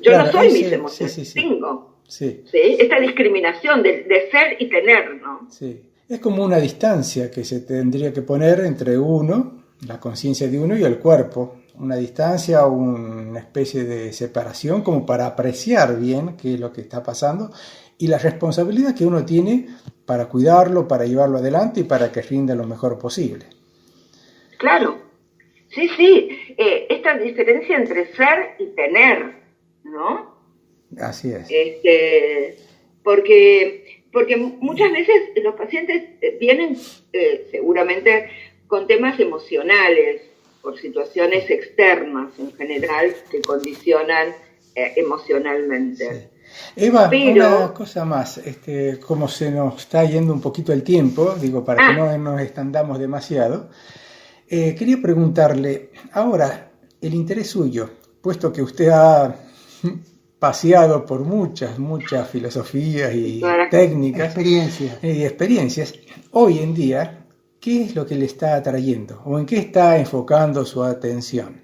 Yo claro, no soy mis emociones, sí. Tengo. Sí. ¿Sí? Esta discriminación de ser y tener, ¿no? Sí. Es como una distancia que se tendría que poner entre uno, la conciencia de uno y el cuerpo. Una distancia, una especie de separación como para apreciar bien qué es lo que está pasando y la responsabilidad que uno tiene para cuidarlo, para llevarlo adelante y para que rinda lo mejor posible. Claro, sí, esta diferencia entre ser y tener, ¿no? Así es. Porque muchas veces los pacientes vienen seguramente con temas emocionales, por situaciones externas en general que condicionan emocionalmente. Sí. Eva, una cosa más, como se nos está yendo un poquito el tiempo, digo, para que no nos extendamos demasiado, quería preguntarle, ahora, el interés suyo, puesto que usted ha paseado por muchas filosofías y técnicas y experiencias, hoy en día, ¿qué es lo que le está atrayendo o en qué está enfocando su atención?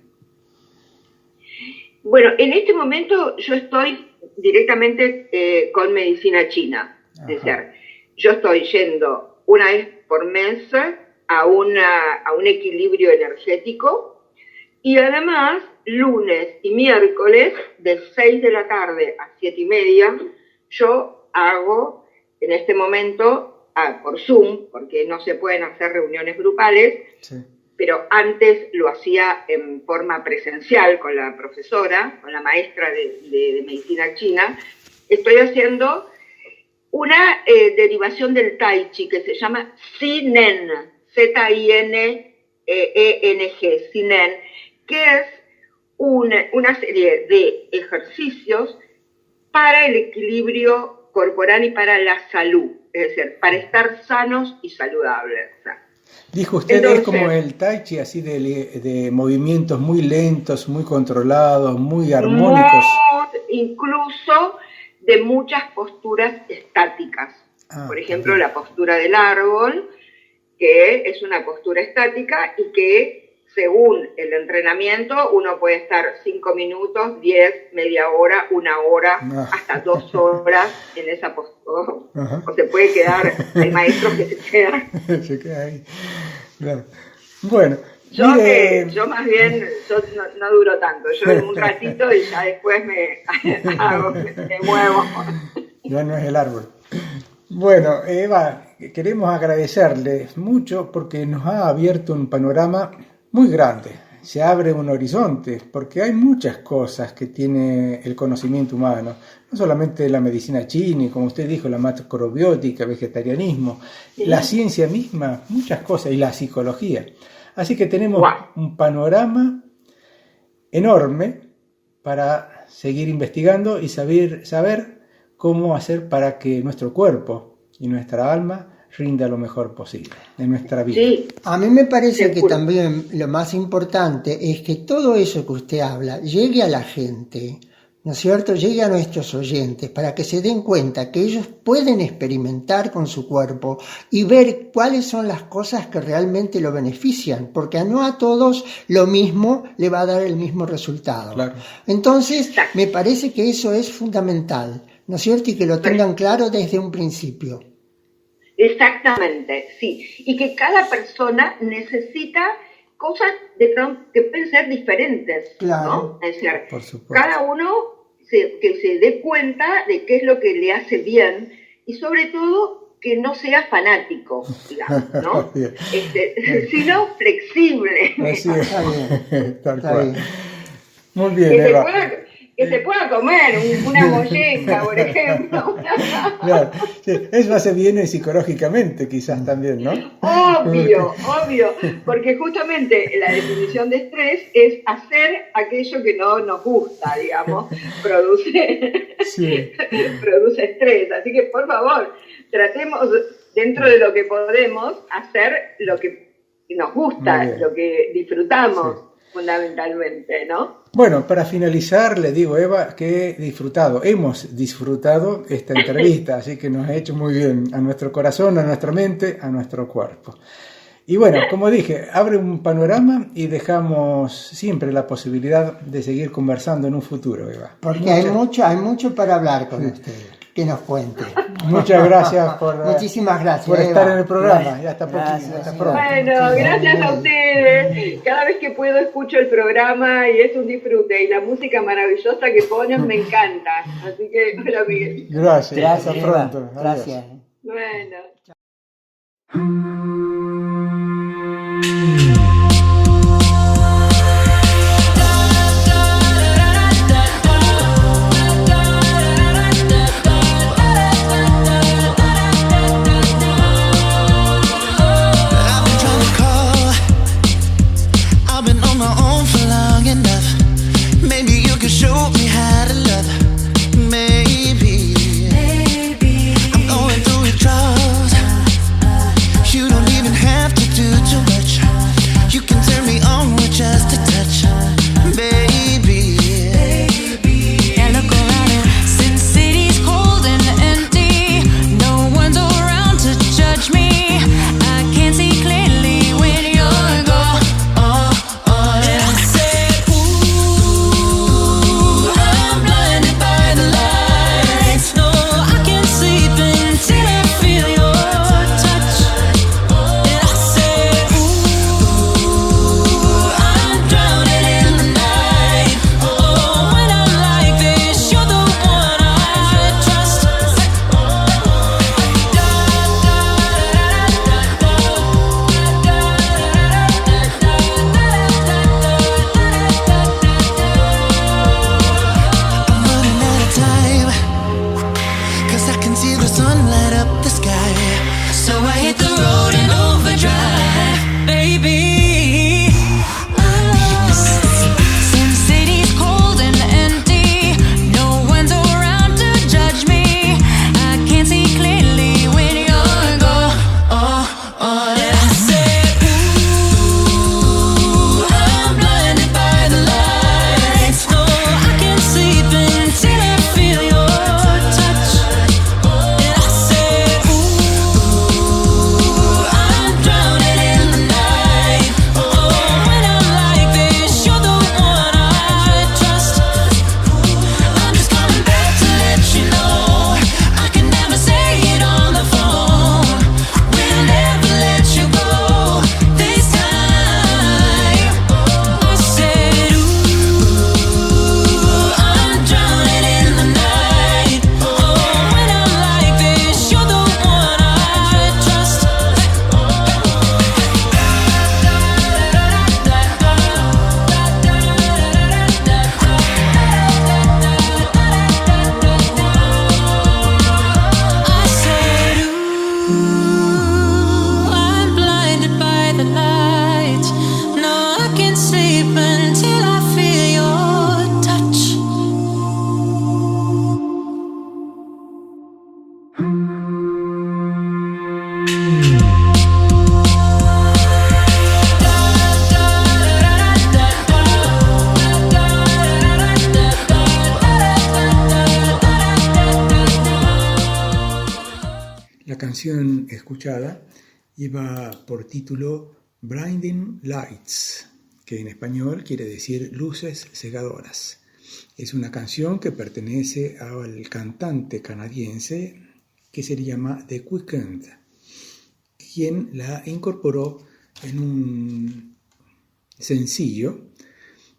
Bueno, en este momento yo estoy directamente con medicina china. Ajá. Es decir, yo estoy yendo una vez por mes a un equilibrio energético y además lunes y miércoles de 6 de la tarde a 7:30 yo hago en este momento por Zoom, porque no se pueden hacer reuniones grupales, sí. Pero antes lo hacía en forma presencial con la profesora, con la maestra de medicina china. Estoy haciendo una derivación del Tai Chi que se llama Zinen, Z-I-N-E-N-G, Zinen, que es una serie de ejercicios para el equilibrio corporal y para la salud, es decir, para estar sanos y saludables. Dijo usted, entonces, es como el Tai Chi, así de movimientos muy lentos, muy controlados, muy armónicos. Incluso de muchas posturas estáticas. Por ejemplo, la postura del árbol, que es una postura estática y que, según el entrenamiento, uno puede estar 5 minutos, 10, media hora, 1 hora, hasta 2 horas en esa postura. O se puede quedar, hay maestros que se quedan. Se queda ahí. Claro. Bueno. Yo más bien, no duro tanto. Yo un ratito y ya después me muevo. Ya no es el árbol. Bueno, Eva, queremos agradecerle mucho porque nos ha abierto un panorama muy grande. Se abre un horizonte porque hay muchas cosas que tiene el conocimiento humano, no solamente la medicina china, y como usted dijo, la macrobiótica, vegetarianismo, sí. La ciencia misma, muchas cosas, y la psicología. Así que tenemos Wow. un panorama enorme para seguir investigando y saber cómo hacer para que nuestro cuerpo y nuestra alma rinda lo mejor posible en nuestra vida. Sí, A mí me parece que seguro. también lo más importante es que todo eso que usted habla llegue a la gente, ¿no es cierto? Llegue a nuestros oyentes para que se den cuenta que ellos pueden experimentar con su cuerpo y ver cuáles son las cosas que realmente lo benefician, porque no a todos lo mismo le va a dar el mismo resultado. Claro. Entonces, Exacto. me parece que eso es fundamental, ¿no es cierto? Y que lo tengan claro desde un principio. Exactamente, sí. Y que cada persona necesita cosas que pueden ser diferentes, Claro. ¿no? Es decir, Por supuesto. cada uno que se dé cuenta de qué es lo que le hace bien y sobre todo que no sea fanático, digamos, ¿no? Bien. Sino flexible. Así es. Está bien. Tal Está cual. bien. Muy bien, Que Eva. se pueda comer una molleja, por ejemplo. Claro. Sí, eso hace bien psicológicamente, quizás también, ¿no? Obvio, porque justamente la definición de estrés es hacer aquello que no nos gusta, digamos, produce Sí. produce estrés. Así que, por favor, tratemos dentro de lo que podemos hacer lo que nos Muy gusta, bien. lo que disfrutamos, Sí. fundamentalmente, ¿no? Bueno, para finalizar, le digo, Eva, que hemos disfrutado esta entrevista, así que nos ha hecho muy bien a nuestro corazón, a nuestra mente, a nuestro cuerpo. Y bueno, como dije, abre un panorama y dejamos siempre la posibilidad de seguir conversando en un futuro, Eva. Porque hay mucho para hablar con usted, que nos cuente. Muchas gracias por, Muchísimas gracias, por Eva. estar en el programa. Gracias. Y hasta, Gracias, hasta sí. pronto. Bueno, gracias a ustedes. Cada vez que puedo escucho el programa y es un disfrute. Y la música maravillosa que ponen me encanta. Así que, hola Miguel. Gracias. Gracias, Hasta Eva. pronto. Adiós. Gracias. Bueno. I've been trying to call. I've been on my own for long enough. Maybe you could show me how to love. Maybe I'm going through withdrawals. You don't even have to do too much. You can turn me on with just a touch, baby. And look around it, Sin City's cold and empty. No one's around to judge me. I can't see clearly when you're gone. And I canción escuchada iba por título Blinding Lights, que en español quiere decir luces cegadoras. Es una canción que pertenece al cantante canadiense que se llama The Weeknd, quien la incorporó en un sencillo,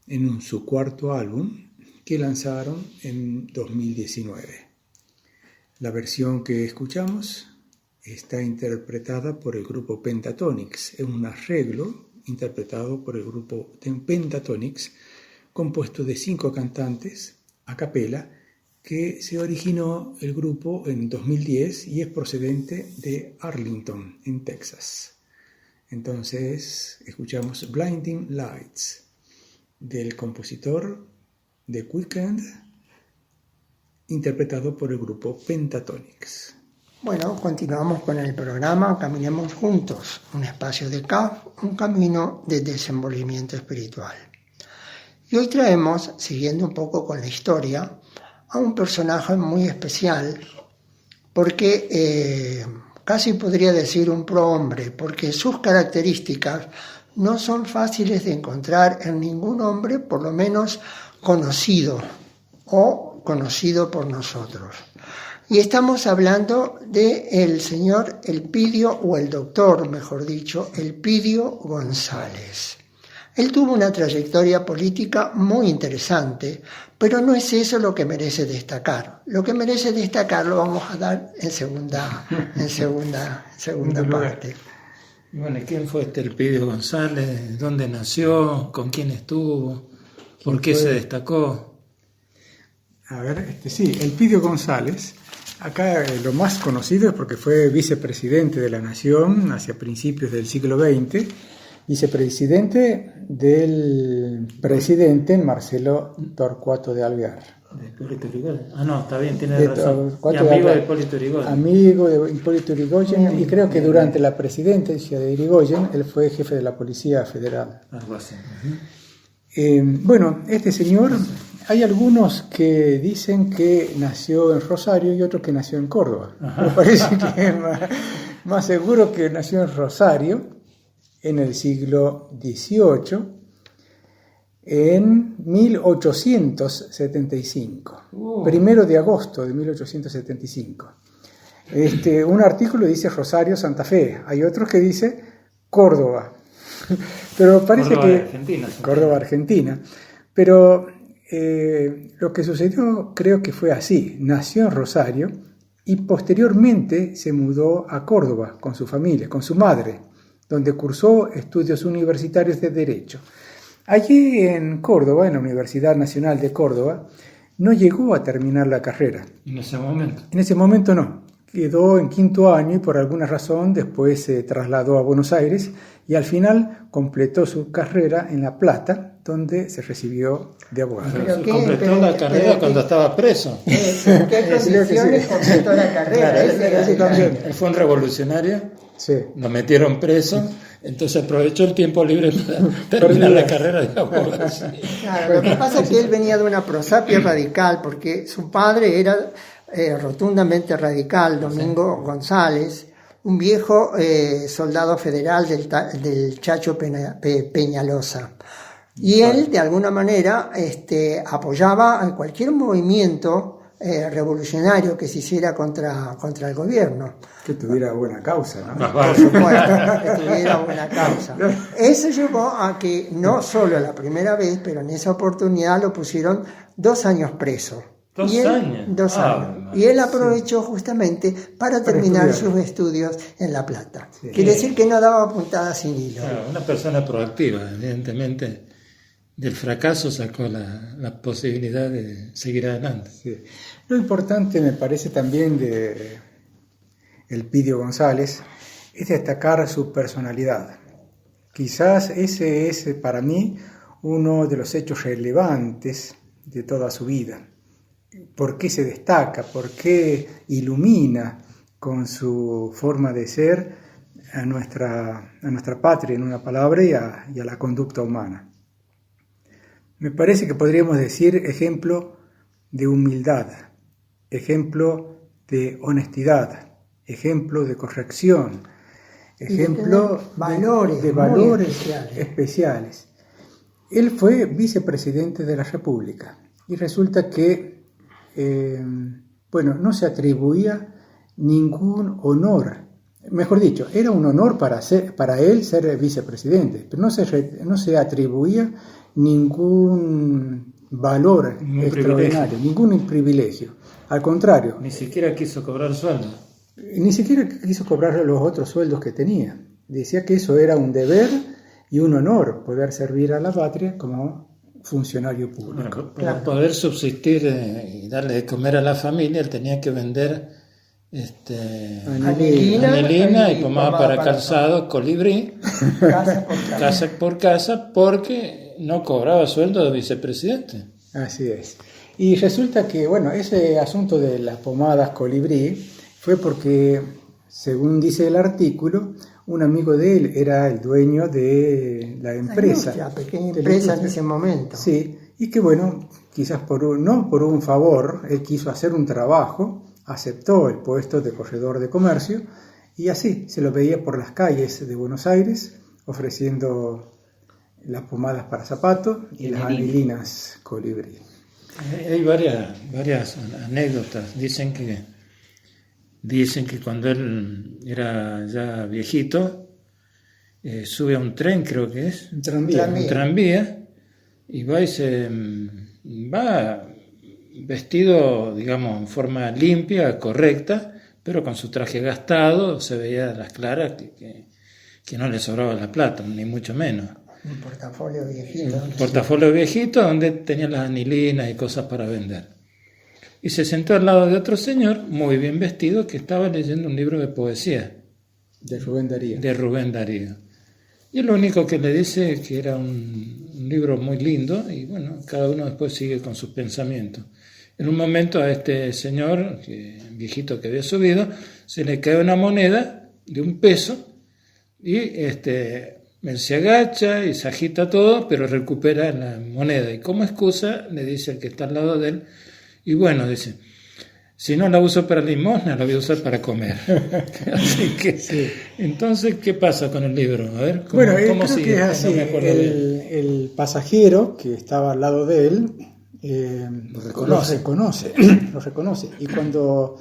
en su cuarto álbum que lanzaron en 2019. La versión que escuchamos está interpretada por el grupo Pentatonix. Es un arreglo interpretado por el grupo Pentatonix, compuesto de 5 cantantes a capela, que se originó el grupo en 2010 y es procedente de Arlington, en Texas. Entonces escuchamos Blinding Lights del compositor The Weeknd, interpretado por el grupo Pentatonix. Bueno, continuamos con el programa Caminemos Juntos, un espacio de CAF, un camino de desenvolvimiento espiritual. Y hoy traemos, siguiendo un poco con la historia, a un personaje muy especial, porque casi podría decir un prohombre, porque sus características no son fáciles de encontrar en ningún hombre, por lo menos conocido o conocido por nosotros. Y estamos hablando del señor Elpidio, o el doctor, mejor dicho, Elpidio González. Él tuvo una trayectoria política muy interesante, pero no es eso lo que merece destacar. Lo que merece destacar lo vamos a dar en segunda parte. Bueno, ¿quién fue este Elpidio González? ¿Dónde nació? ¿Con quién estuvo? ¿Por qué se destacó? A ver, sí, Elpidio González, acá lo más conocido es porque fue vicepresidente de la Nación hacia principios del siglo XX, vicepresidente del presidente Marcelo Torcuato de Alvear. ¿De Hipólito Yrigoyen? Ah, no, está bien, tiene razón. Y Torcuato amigo de de Hipólito Yrigoyen. Amigo de Hipólito Yrigoyen, y creo que durante la presidencia de Yrigoyen él fue jefe de la Policía Federal. Algo así. Bueno, este señor, hay algunos que dicen que nació en Rosario y otros que nació en Córdoba. Me parece que es más seguro que nació en Rosario en el siglo XVIII, en 1875, 1 de agosto de 1875. Un artículo dice Rosario, Santa Fe, hay otros que dice Córdoba. Pero parece Córdoba, que Argentina. Córdoba, Argentina. Pero lo que sucedió creo que fue así. Nació en Rosario y posteriormente se mudó a Córdoba con su familia, con su madre, donde cursó estudios universitarios de Derecho. Allí en Córdoba, en la Universidad Nacional de Córdoba, no llegó a terminar la carrera. ¿En ese momento? En ese momento no. Quedó en 5º año y por alguna razón después se trasladó a Buenos Aires y al final completó su carrera en La Plata, donde se recibió de abogado. Completó la carrera cuando estaba preso. ¿En qué condiciones completó la carrera? Claro, él fue un revolucionario, sí. Lo metieron preso, entonces aprovechó el tiempo libre para terminar la carrera de abogado. Claro, lo que pasa es que él venía de una prosapia radical, porque su padre era rotundamente radical, Domingo González, un viejo soldado federal del Chacho Peñalosa. Y él, de alguna manera, apoyaba a cualquier movimiento revolucionario que se hiciera contra el gobierno. Que tuviera buena causa, ¿no? Por supuesto, que tuviera buena causa. Eso llevó a que no solo la primera vez, pero en esa oportunidad lo pusieron 2 años preso. 2 años. 2 años. Y él aprovechó justamente para terminar sus estudios en La Plata. Sí. Quiere decir que no daba puntada sin hilo. Claro, una persona proactiva, evidentemente. Del fracaso sacó la posibilidad de seguir adelante. Sí. Lo importante, me parece, también de Elpidio González es destacar su personalidad. Quizás ese es para mí uno de los hechos relevantes de toda su vida. ¿Por qué se destaca? ¿Por qué ilumina con su forma de ser a nuestra patria, en una palabra, y a la conducta humana? Me parece que podríamos decir ejemplo de humildad, ejemplo de honestidad, ejemplo de corrección, ejemplo valores de muy valores especiales. especiales. Él fue vicepresidente de la República y resulta que, no se atribuía ningún honor. Mejor dicho, era un honor para él ser vicepresidente, pero no se atribuía ningún valor extraordinario, ningún privilegio. Al contrario, Ni siquiera quiso cobrar sueldo. ni siquiera quiso cobrar los otros sueldos que tenía. Decía que eso era un deber y un honor, poder servir a la patria como funcionario público. Bueno, para poder subsistir y darle de comer a la familia, él tenía que vender anilina y pomada para calzado, colibrí, casa por casa, porque no cobraba sueldo de vicepresidente. Así es. Y resulta que, ese asunto de las pomadas colibrí fue porque, según dice el artículo, un amigo de él era el dueño de la empresa. La pequeña empresa en ese momento. Sí, y que quizás no por un favor, él quiso hacer un trabajo, aceptó el puesto de corredor de comercio y así se lo veía por las calles de Buenos Aires ofreciendo las pomadas para zapatos y las anilinas colibrí. Hay varias anécdotas. Dicen que cuando él era ya viejito, sube a un tren, creo que es, Un tranvía, y va vestido, digamos, en forma limpia, correcta, pero con su traje gastado, se veía a las claras que no le sobraba la plata, ni mucho menos. Un portafolio viejito. Un portafolio viejito donde tenía las anilinas y cosas para vender. Y se sentó al lado de otro señor, muy bien vestido, que estaba leyendo un libro de poesía. De Rubén Darío. Y lo único que le dice es que era un libro muy lindo, y cada uno después sigue con sus pensamientos. En un momento a este señor, viejito que había subido, se le cae una moneda de $1, y él se agacha y se agita todo, pero recupera la moneda. Y como excusa le dice al que está al lado de él, y dice, si no la uso para limosna, la voy a usar para comer. Así que, sí. Entonces, ¿qué pasa con el libro? A ver, ¿cómo sigue? Que es así. No me acuerdo el pasajero que estaba al lado de él lo reconoce. Y cuando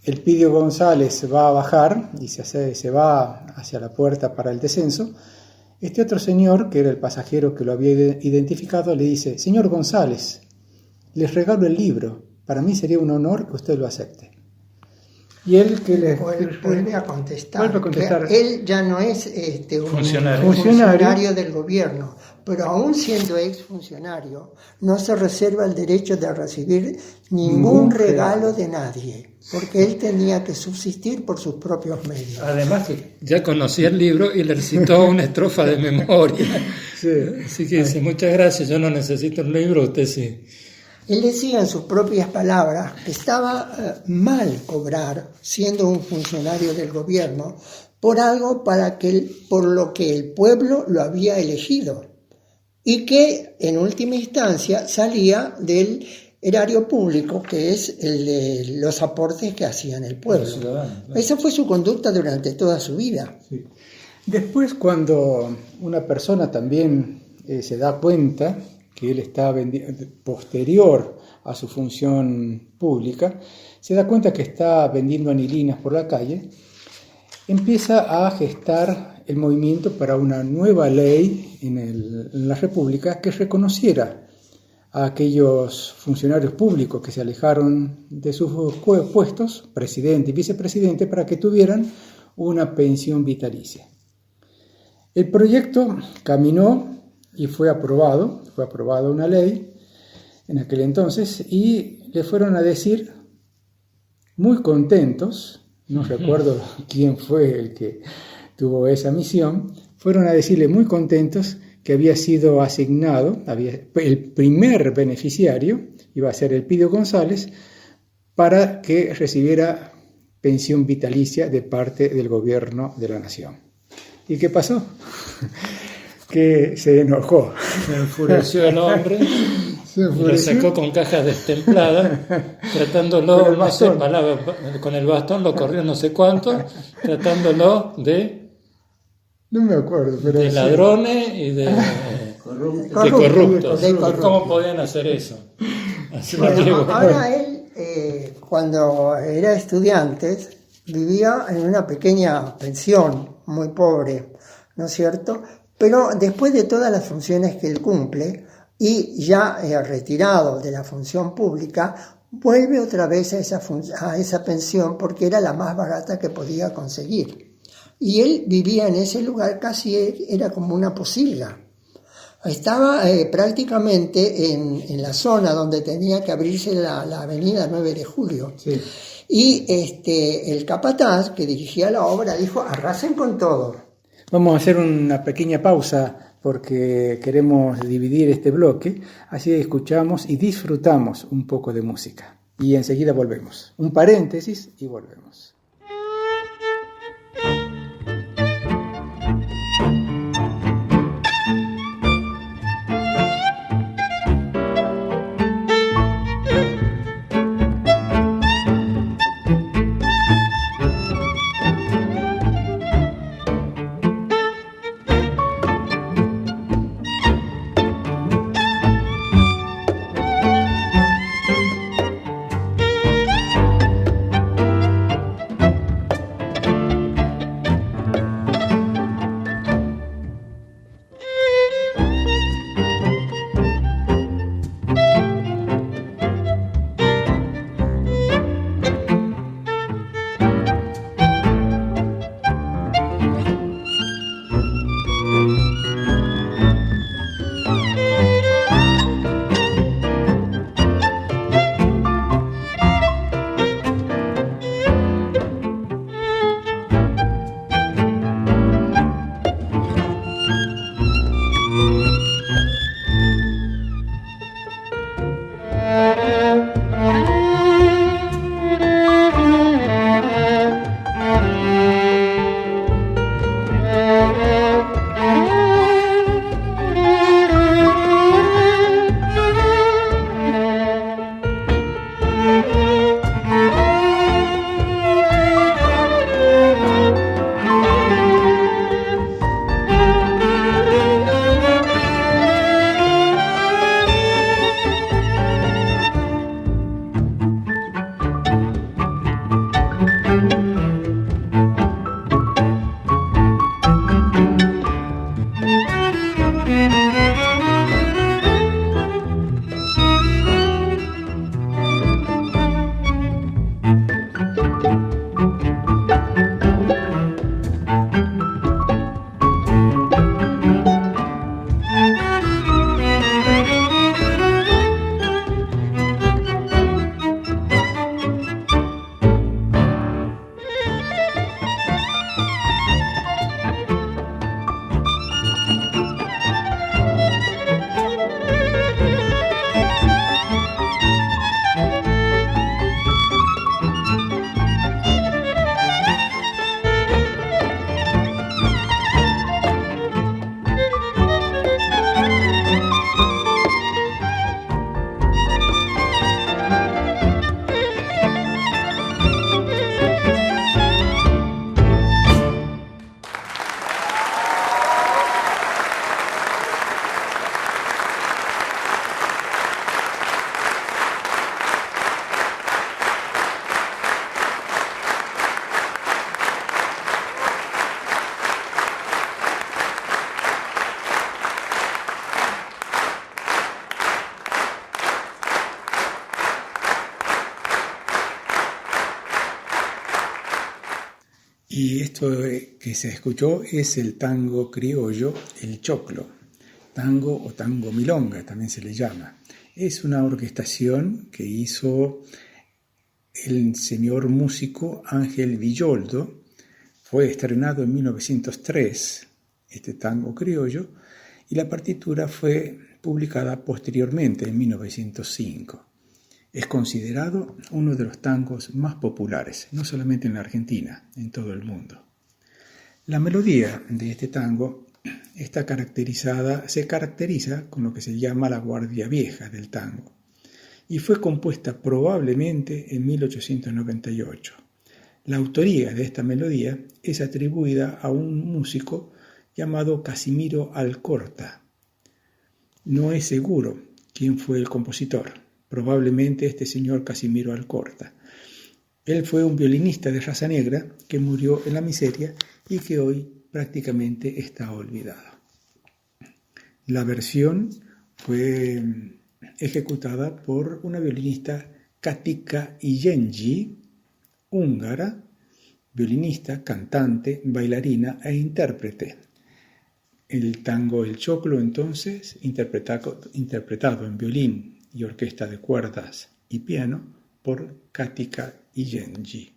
Elpidio González va a bajar y se va hacia la puerta para el descenso, este otro señor, que era el pasajero que lo había identificado, le dice: señor González, les regalo el libro, para mí sería un honor que usted lo acepte. Y él vuelve a contestar que él ya no es un funcionario del gobierno, pero aún siendo exfuncionario no se reserva el derecho de recibir ningún regalo de nadie, porque él tenía que subsistir por sus propios medios. Además que ya conocía el libro y le recitó una estrofa de memoria. Sí. Así que dice: muchas gracias, yo no necesito el libro, usted sí. Él decía en sus propias palabras que estaba mal cobrar, siendo un funcionario del gobierno, por algo por lo que el pueblo lo había elegido, y que en última instancia salía del erario público, que es el de los aportes que hacían el pueblo. Claro. Esa fue su conducta durante toda su vida. Sí. Después, cuando una persona también se da cuenta que él está posterior a su función pública, se da cuenta que está vendiendo anilinas por la calle, empieza a gestar el movimiento para una nueva ley en la República que reconociera a aquellos funcionarios públicos que se alejaron de sus puestos, presidente y vicepresidente, para que tuvieran una pensión vitalicia. El proyecto caminó y fue aprobada una ley en aquel entonces, y le fueron a decir, muy contentos, no recuerdo quién fue el que tuvo esa misión, fueron a decirle muy contentos que había sido asignado, el primer beneficiario iba a ser Elpidio González, para que recibiera pensión vitalicia de parte del gobierno de la nación. ¿Y qué pasó? Que se enojó. Se enfureció el hombre. Se Lo enfureció. sacó con cajas destempladas, tratándolo, Con el no sé, bastón. con el bastón lo corrió no sé cuánto, tratándolo de No me acuerdo, pero sí. ladrones y de corruptos. de ¿Y corruptos. cómo podían hacer eso? Así lo Bueno, llevo. ahora él, cuando era estudiante, vivía en una pequeña pensión, muy pobre, ¿no es cierto? Pero después de todas las funciones que él cumple, y ya retirado de la función pública, vuelve otra vez a esa pensión porque era la más barata que podía conseguir. Y él vivía en ese lugar, casi era como una posilga. Estaba prácticamente en la zona donde tenía que abrirse la avenida 9 de Julio. Sí. Y el capataz que dirigía la obra dijo, arrasen con todo. Vamos a hacer una pequeña pausa porque queremos dividir este bloque, así escuchamos y disfrutamos un poco de música. Y enseguida volvemos. Un paréntesis y volvemos. Y esto que se escuchó es el tango criollo, el choclo, tango o tango milonga también se le llama. Es una orquestación que hizo el señor músico Ángel Villoldo. Fue estrenado en 1903, este tango criollo, y la partitura fue publicada posteriormente en 1905. Es considerado uno de los tangos más populares, no solamente en la Argentina, en todo el mundo. La melodía de este tango se caracteriza con lo que se llama la guardia vieja del tango y fue compuesta probablemente en 1898. La autoría de esta melodía es atribuida a un músico llamado Casimiro Alcorta. No es seguro quién fue el compositor, probablemente este señor Casimiro Alcorta. Él fue un violinista de raza negra que murió en la miseria y que hoy prácticamente está olvidado. La versión fue ejecutada por una violinista Katika Iyengi, húngara, violinista, cantante, bailarina e intérprete. El tango El Choclo, entonces, interpretado en violín y orquesta de cuerdas y piano por Katika Iyengi.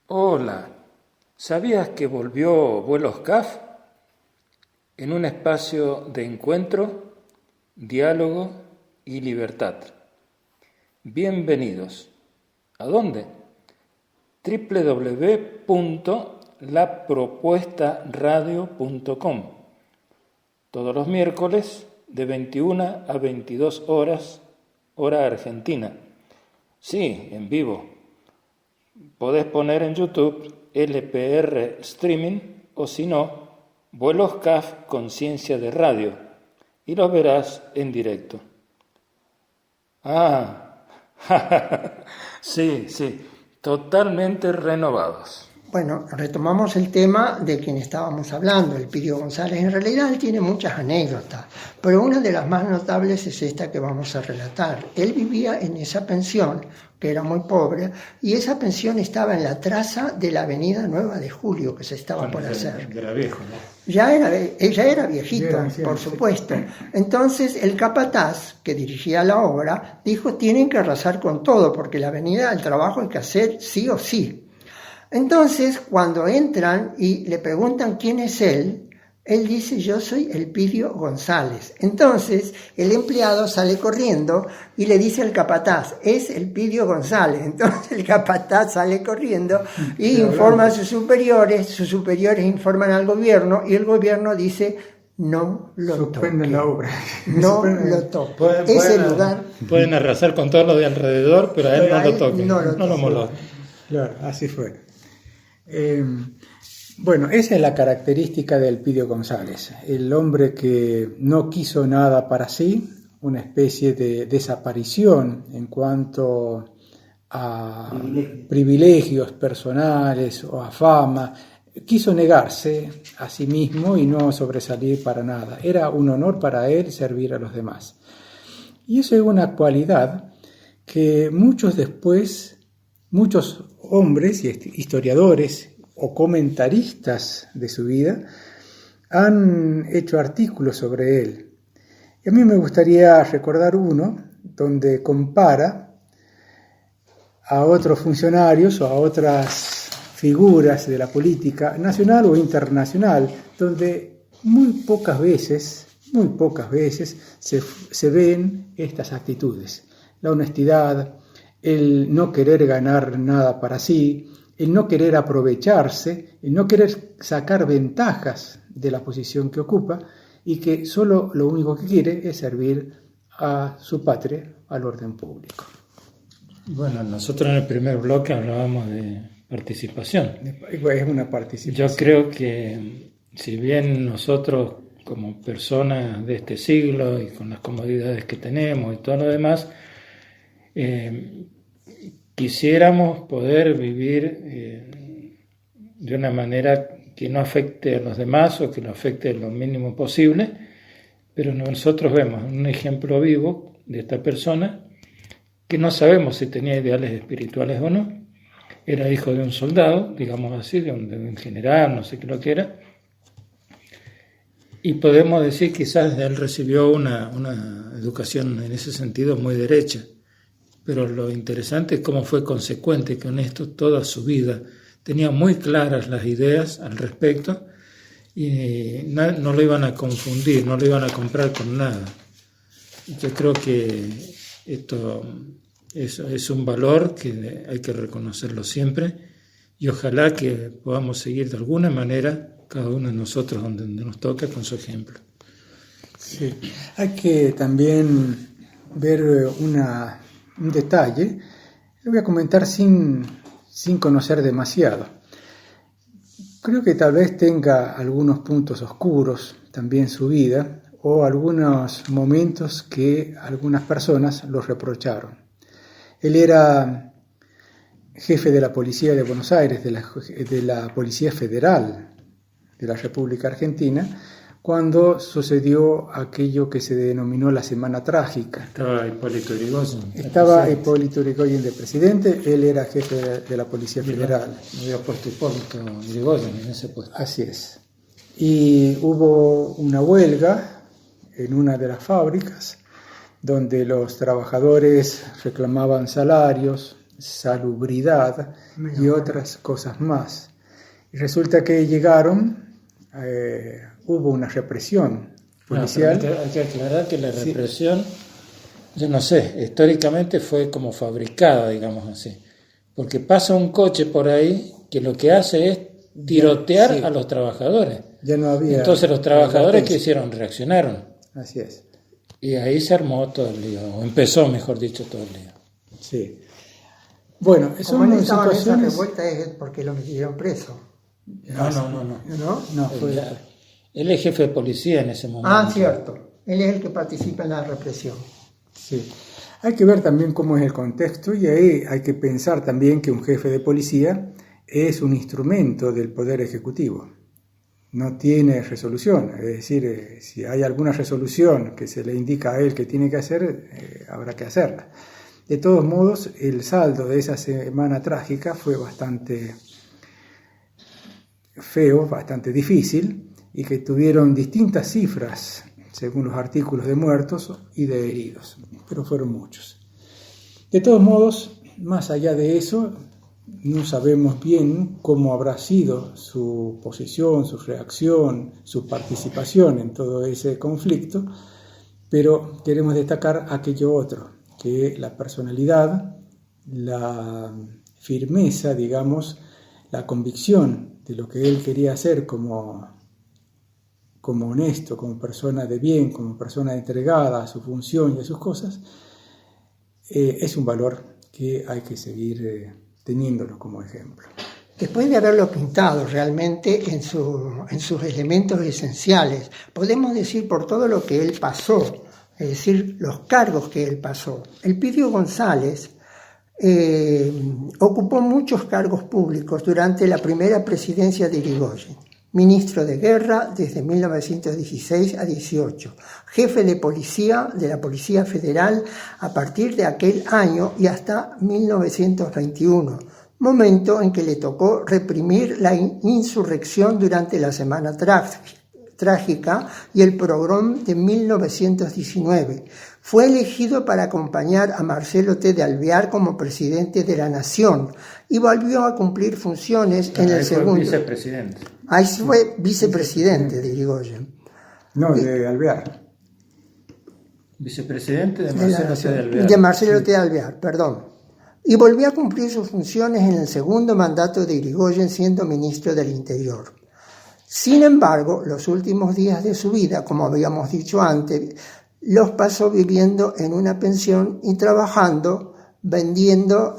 Hola, ¿sabías que volvió Vuelos CAF? En un espacio de encuentro, diálogo y libertad. Bienvenidos. ¿A dónde? www.lapropuestaradio.com. Todos los miércoles de 21 a 22 horas, hora argentina. Sí, en vivo. Podés poner en YouTube LPR Streaming o si no, Vuelos CAF Conciencia de Radio y los verás en directo. Sí, totalmente renovados. Bueno, retomamos el tema de quien estábamos hablando, el Pidio González. En realidad él tiene muchas anécdotas, pero una de las más notables es esta que vamos a relatar. Él vivía en esa pensión, que era muy pobre, y esa pensión estaba en la traza de la avenida 9 de Julio, que se estaba por hacer. Era viejo, ¿no? Ella era viejito, Ya era anciano, por sí. supuesto. Entonces el capataz, que dirigía la obra, dijo, tienen que arrasar con todo, porque la avenida del trabajo hay que hacer sí o sí. Entonces, cuando entran y le preguntan quién es él dice, yo soy el Pidio González. Entonces, el empleado sale corriendo y le dice al capataz, es el Pidio González. Entonces, el capataz sale corriendo y informa a sus superiores informan al gobierno y el gobierno dice, no lo Suspenden toque. la obra. No lo toque. Ese lugar... Pueden arrasar con todo lo de alrededor, pero a él Pero no a lo él toquen, no lo no lo toquen. moloten. Claro, así fue. Bueno, esa es la característica del Pidio González, el hombre que no quiso nada para sí, una especie de desaparición en cuanto a privilegios personales o a fama, quiso negarse a sí mismo y no sobresalir para nada. Era un honor para él servir a los demás. Y eso es una cualidad que muchos hombres y historiadores o comentaristas de su vida han hecho artículos sobre él. Y a mí me gustaría recordar uno donde compara a otros funcionarios o a otras figuras de la política nacional o internacional, donde muy pocas veces se ven estas actitudes. La honestidad, el no querer ganar nada para sí, el no querer aprovecharse, el no querer sacar ventajas de la posición que ocupa y que solo lo único que quiere es servir a su patria, al orden público. Bueno, nosotros en el primer bloque hablábamos de participación. Es una participación. Yo creo que si bien nosotros como personas de este siglo y con las comodidades que tenemos y todo lo demás, quisiéramos poder vivir de una manera que no afecte a los demás o que no afecte lo mínimo posible, pero nosotros vemos un ejemplo vivo de esta persona que no sabemos si tenía ideales espirituales o no. Era hijo de un soldado, digamos así, de un general, no sé qué lo que era, y podemos decir quizás él recibió una educación en ese sentido muy derecha. Pero lo interesante es cómo fue consecuente con esto toda su vida. Tenía muy claras las ideas al respecto y no lo iban a confundir, no lo iban a comprar con nada. Yo creo que esto es un valor que hay que reconocerlo siempre y ojalá que podamos seguir de alguna manera cada uno de nosotros donde nos toca con su ejemplo. Sí. Hay que también ver un detalle, lo voy a comentar sin conocer demasiado. Creo que tal vez tenga algunos puntos oscuros también su vida, o algunos momentos que algunas personas lo reprocharon. Él era jefe de la Policía de Buenos Aires, de la Policía Federal de la República Argentina, cuando sucedió aquello que se denominó la Semana Trágica. Estaba Hipólito Yrigoyen. Estaba Hipólito Yrigoyen de presidente, él era jefe de la Policía Federal. Me había puesto Hipólito Yrigoyen en ese puesto. Así es. Y hubo una huelga en una de las fábricas donde los trabajadores reclamaban salarios, salubridad y otras cosas más. Y resulta que llegaron, hubo una represión policial. Hay que aclarar que la represión, yo no sé, históricamente fue como fabricada, digamos así, porque pasa un coche por ahí que lo que hace es tirotear a los trabajadores. Ya no había. Entonces los trabajadores que hicieron, reaccionaron. Así es. Y ahí se armó todo el lío, o empezó, mejor dicho, todo el lío. Sí. Bueno, Como él son estaba en esa situaciones. revuelta es porque lo metieron preso. No. ¿No? Fue Él es jefe de policía en ese momento. Ah, cierto. Él es el que participa en la represión. Sí. Hay que ver también cómo es el contexto y ahí hay que pensar también que un jefe de policía es un instrumento del Poder Ejecutivo. No tiene resolución, es decir, si hay alguna resolución que se le indica a él que tiene que hacer, habrá que hacerla. De todos modos, el saldo de esa semana trágica fue bastante feo, bastante difícil, y que tuvieron distintas cifras según los artículos de muertos y de heridos, pero fueron muchos. De todos modos, más allá de eso, no sabemos bien cómo habrá sido su posición, su reacción, su participación en todo ese conflicto, pero queremos destacar aquello otro, que la personalidad, la firmeza, digamos, la convicción de lo que él quería hacer como honesto, como persona de bien, como persona entregada a su función y a sus cosas, es un valor que hay que seguir teniéndolo como ejemplo. Después de haberlo pintado realmente en sus elementos esenciales, podemos decir por todo lo que él pasó, es decir, los cargos que él pasó. Elpidio González ocupó muchos cargos públicos durante la primera presidencia de Yrigoyen. Ministro de Guerra desde 1916 a 18, jefe de policía de la Policía Federal a partir de aquel año y hasta 1921, momento en que le tocó reprimir la insurrección durante la Semana Trágica y el pogrom de 1919. Fue elegido para acompañar a Marcelo T. de Alvear como presidente de la Nación y volvió a cumplir funciones en el segundo. Vicepresidente. Ahí fue vicepresidente de Yrigoyen. No, de Alvear. Vicepresidente de Marcelo T. de Alvear. De Marcelo T. de Alvear, perdón. Y volvió a cumplir sus funciones en el segundo mandato de Yrigoyen siendo ministro del Interior. Sin embargo, los últimos días de su vida, como habíamos dicho antes, los pasó viviendo en una pensión y trabajando, vendiendo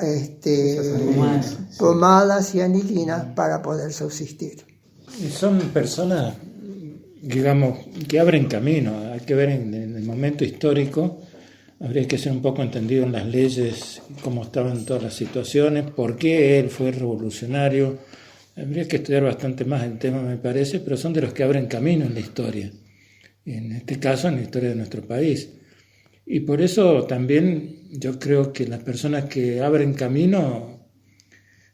pomadas y anilinas para poder subsistir. Y son personas, digamos, que abren camino. Hay que ver en el momento histórico, habría que ser un poco entendido en las leyes, cómo estaban todas las situaciones, por qué él fue revolucionario. Habría que estudiar bastante más el tema, me parece, pero son de los que abren camino en la historia. En este caso, en la historia de nuestro país. Y por eso también yo creo que las personas que abren camino,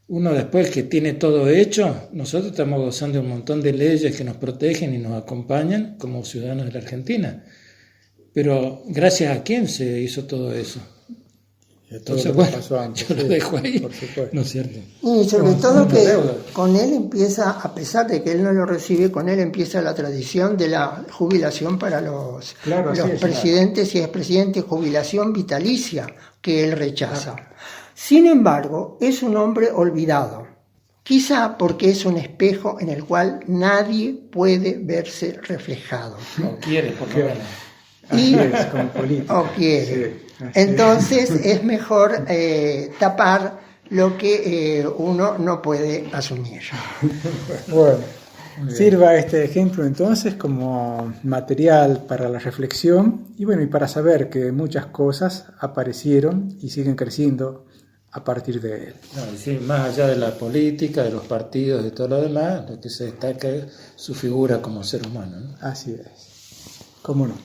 uno después que tiene todo hecho, nosotros estamos gozando de un montón de leyes que nos protegen y nos acompañan como ciudadanos de la Argentina. Pero ¿gracias a quién se hizo todo eso? Entonces, bueno, pasó antes, yo lo dejo ahí, por supuesto. ¿No es cierto? Y sobre todo que con él empieza, a pesar de que él no lo recibe, con él empieza la tradición de la jubilación para los presidentes y expresidentes, jubilación vitalicia que él rechaza. Sin embargo, es un hombre olvidado, Quizá porque es un espejo en el cual nadie puede verse reflejado. No quiere, por lo menos. Así es, como político. O quiere. Sí, así Entonces es mejor tapar lo que uno no puede asumir. Bueno, sirva este ejemplo entonces como material para la reflexión y bueno, y para saber que muchas cosas aparecieron y siguen creciendo a partir de él. No, es decir, más allá de la política, de los partidos, de todo lo demás, lo que se destaca es su figura como ser humano, ¿no? Así es. ¿Cómo no?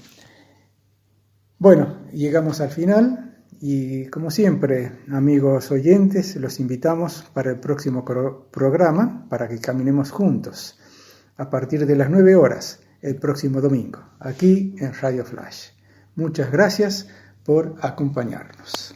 Bueno, llegamos al final y como siempre, amigos oyentes, los invitamos para el próximo programa para que caminemos juntos a partir de las 9 horas el próximo domingo, aquí en Radio Flash. Muchas gracias por acompañarnos.